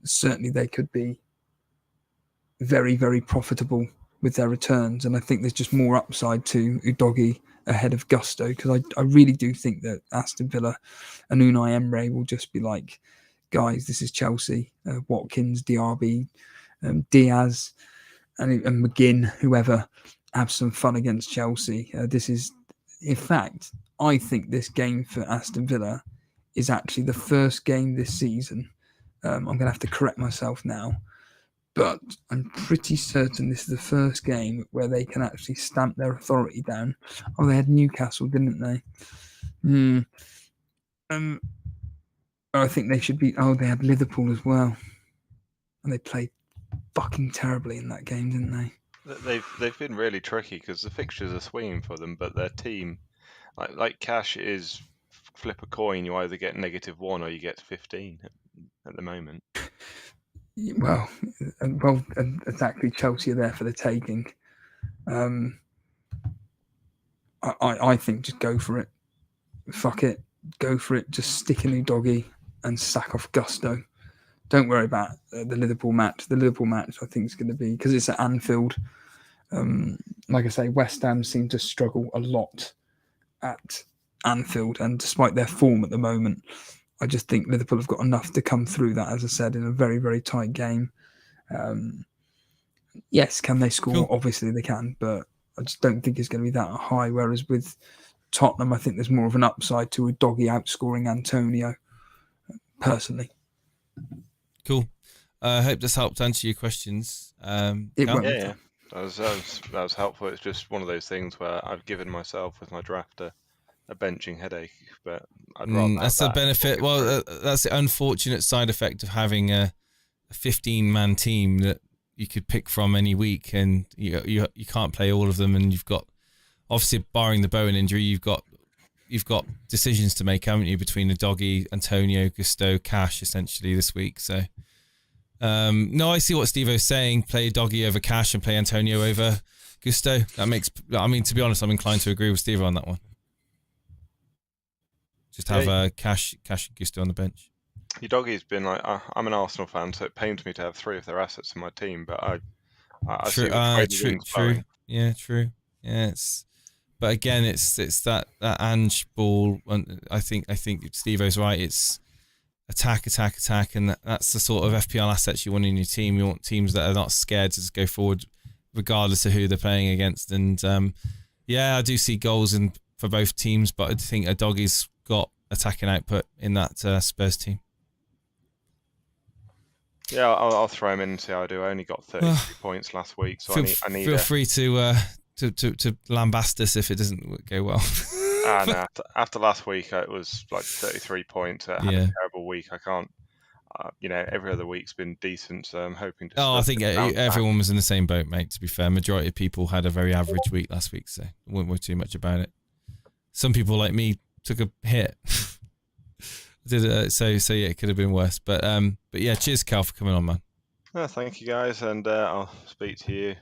certainly they could be very, very profitable with their returns. And I think there's just more upside to Udogie ahead of Gusto, because I really do think that Aston Villa and Unai Emery will just be like, guys, this is Chelsea, Watkins, Diaby, Diaz and McGinn, whoever, have some fun against Chelsea. This is, in fact, I think this game for Aston Villa is actually the first game this season. I'm going to have to correct myself now, but I'm pretty certain this is the first game where they can actually stamp their authority down. Oh, they had Newcastle, didn't they? I think they should be. Oh, they had Liverpool as well, and they played fucking terribly in that game, didn't they? They've been really tricky because the fixtures are swinging for them, but their team, like Cash, is flip a coin. You either get -1 or you get 15 at the moment. Well, exactly. Chelsea are there for the taking. I think just go for it. Fuck it. Go for it. Just stick in Udogie and sack off Gusto. Don't worry about the Liverpool match. The Liverpool match, I think, is going to be, because it's at Anfield. Like I say, West Ham seem to struggle a lot at Anfield, and despite their form at the moment, I just think Liverpool have got enough to come through that, as I said, in a very, very tight game. Yes, can they score? Cool. Obviously they can, but I just don't think it's going to be that high. Whereas with Tottenham, I think there's more of an upside to Udogie outscoring Antonio, personally. Cool. I hope this helped answer your questions. It Cal? won't. Yeah. That was helpful. It's just one of those things where I've given myself with my draft a benching headache, but I'd rather that's the benefit. Well, that's the unfortunate side effect of having a 15-man team that you could pick from any week, and you can't play all of them, and you've got, obviously barring the Bowen injury, you've got decisions to make, haven't you, between the Udogie, Antonio, Gusto, Cash, essentially this week. So no, I see what Steve-O's saying. Play Udogie over Cash and play Antonio over Gusto. That makes, I mean, to be honest, I'm inclined to agree with Steve on that one. Just have Cash and Gusto on the bench. Udogie's been like, I'm an Arsenal fan, so it pains me to have 3 of their assets in my team, but I see true. Yeah, true. Yeah, but again, it's that Ange ball. And I think Steve-O's right. It's attack, and that's the sort of FPL assets you want in your team. You want teams that are not scared to just go forward, regardless of who they're playing against. And yeah, I do see goals for both teams, but I think Udogie's got attacking output in that Spurs team. Yeah, I'll throw him in and see how I do. I only got 33 points last week, so I need. Feel free to lambast us if it doesn't go well. No, after last week, it was like 33 points. I had a terrible week. I can't. Every other week's been decent, so I'm hoping to. I think everyone was in the same boat, mate. To be fair, majority of people had a very average week last week, so I wouldn't worry too much about it. Some people like me took a hit. So yeah, it could have been worse. But yeah, cheers, Cal, for coming on, man. Thank you, guys, and I'll speak to you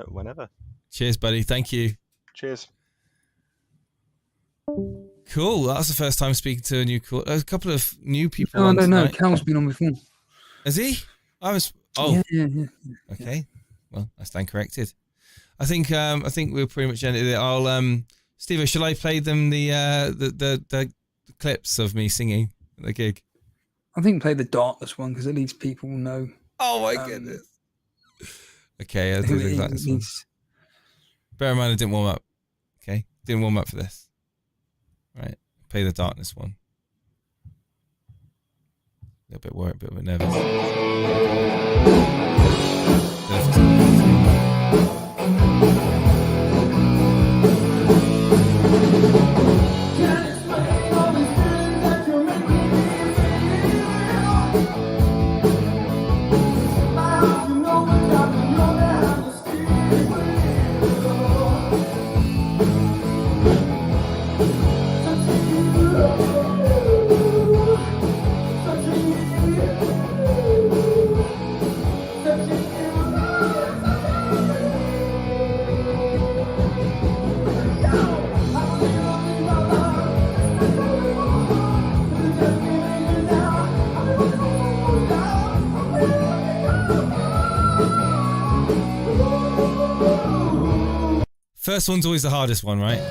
whenever. Cheers, buddy. Thank you. Cheers. Cool. That was the first time speaking to a couple of new people. Oh, no. Cal's been on before. Has he? I was. Oh, yeah. Okay. Well, I stand corrected. I think we're pretty much ended it. I'll Steve, shall I play them the clips of me singing at the gig? I think play the Dartless one, because at least people will know. Oh my goodness. Okay, I'll do the Dartless one. Bear in mind, I didn't warm up. Okay, didn't warm up for this. Right, play the Darkness one. A little bit worried, a bit nervous. First one's always the hardest one, right?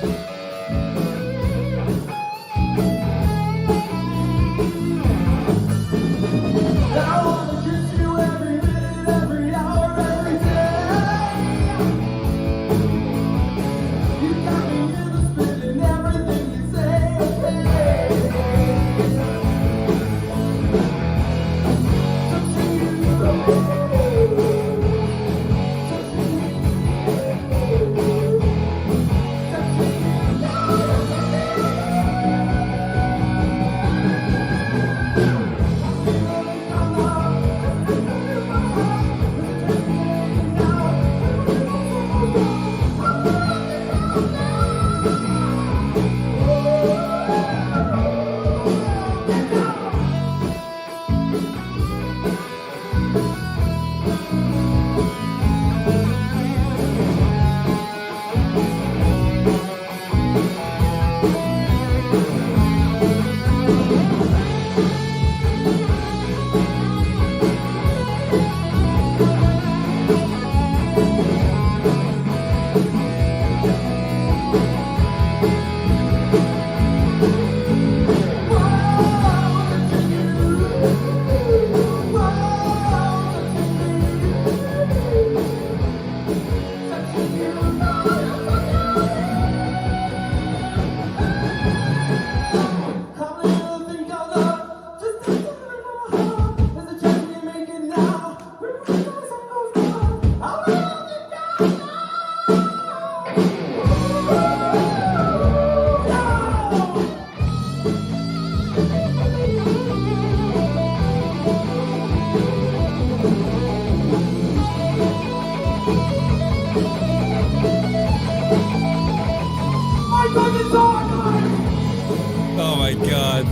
Oh my god.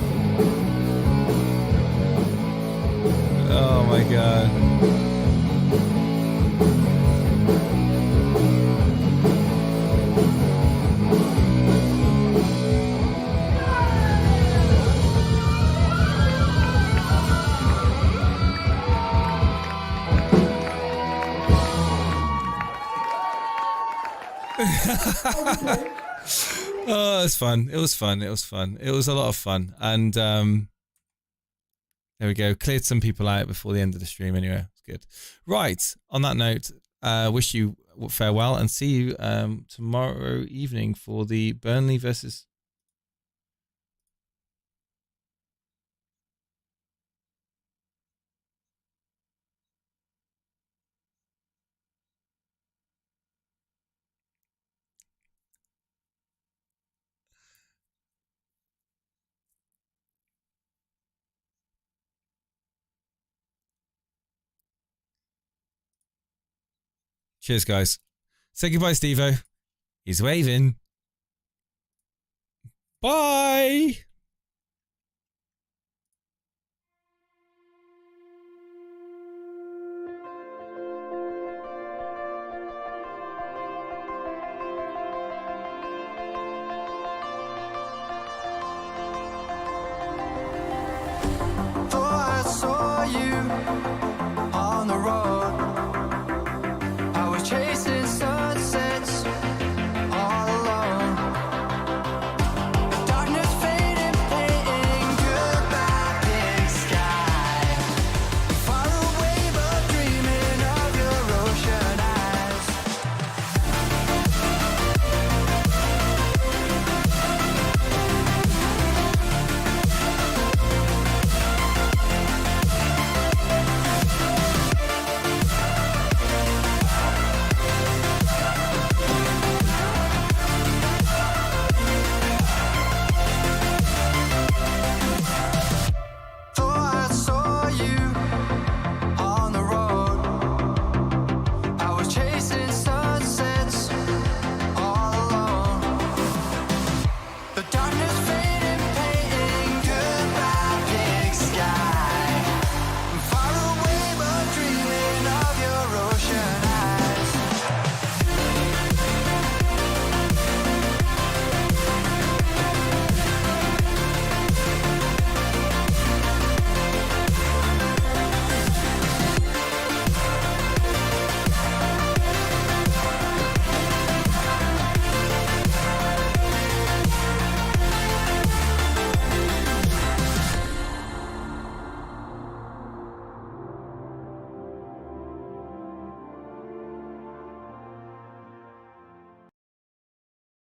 Oh my god. Oh, it's fun. It was fun. It was fun. It was a lot of fun. And there we go. Cleared some people out before the end of the stream anyway. It's good. Right. On that note, wish you farewell and see you tomorrow evening for the Burnley versus... Cheers, guys. Say goodbye, Steve-O. He's waving. Bye. Oh, I saw you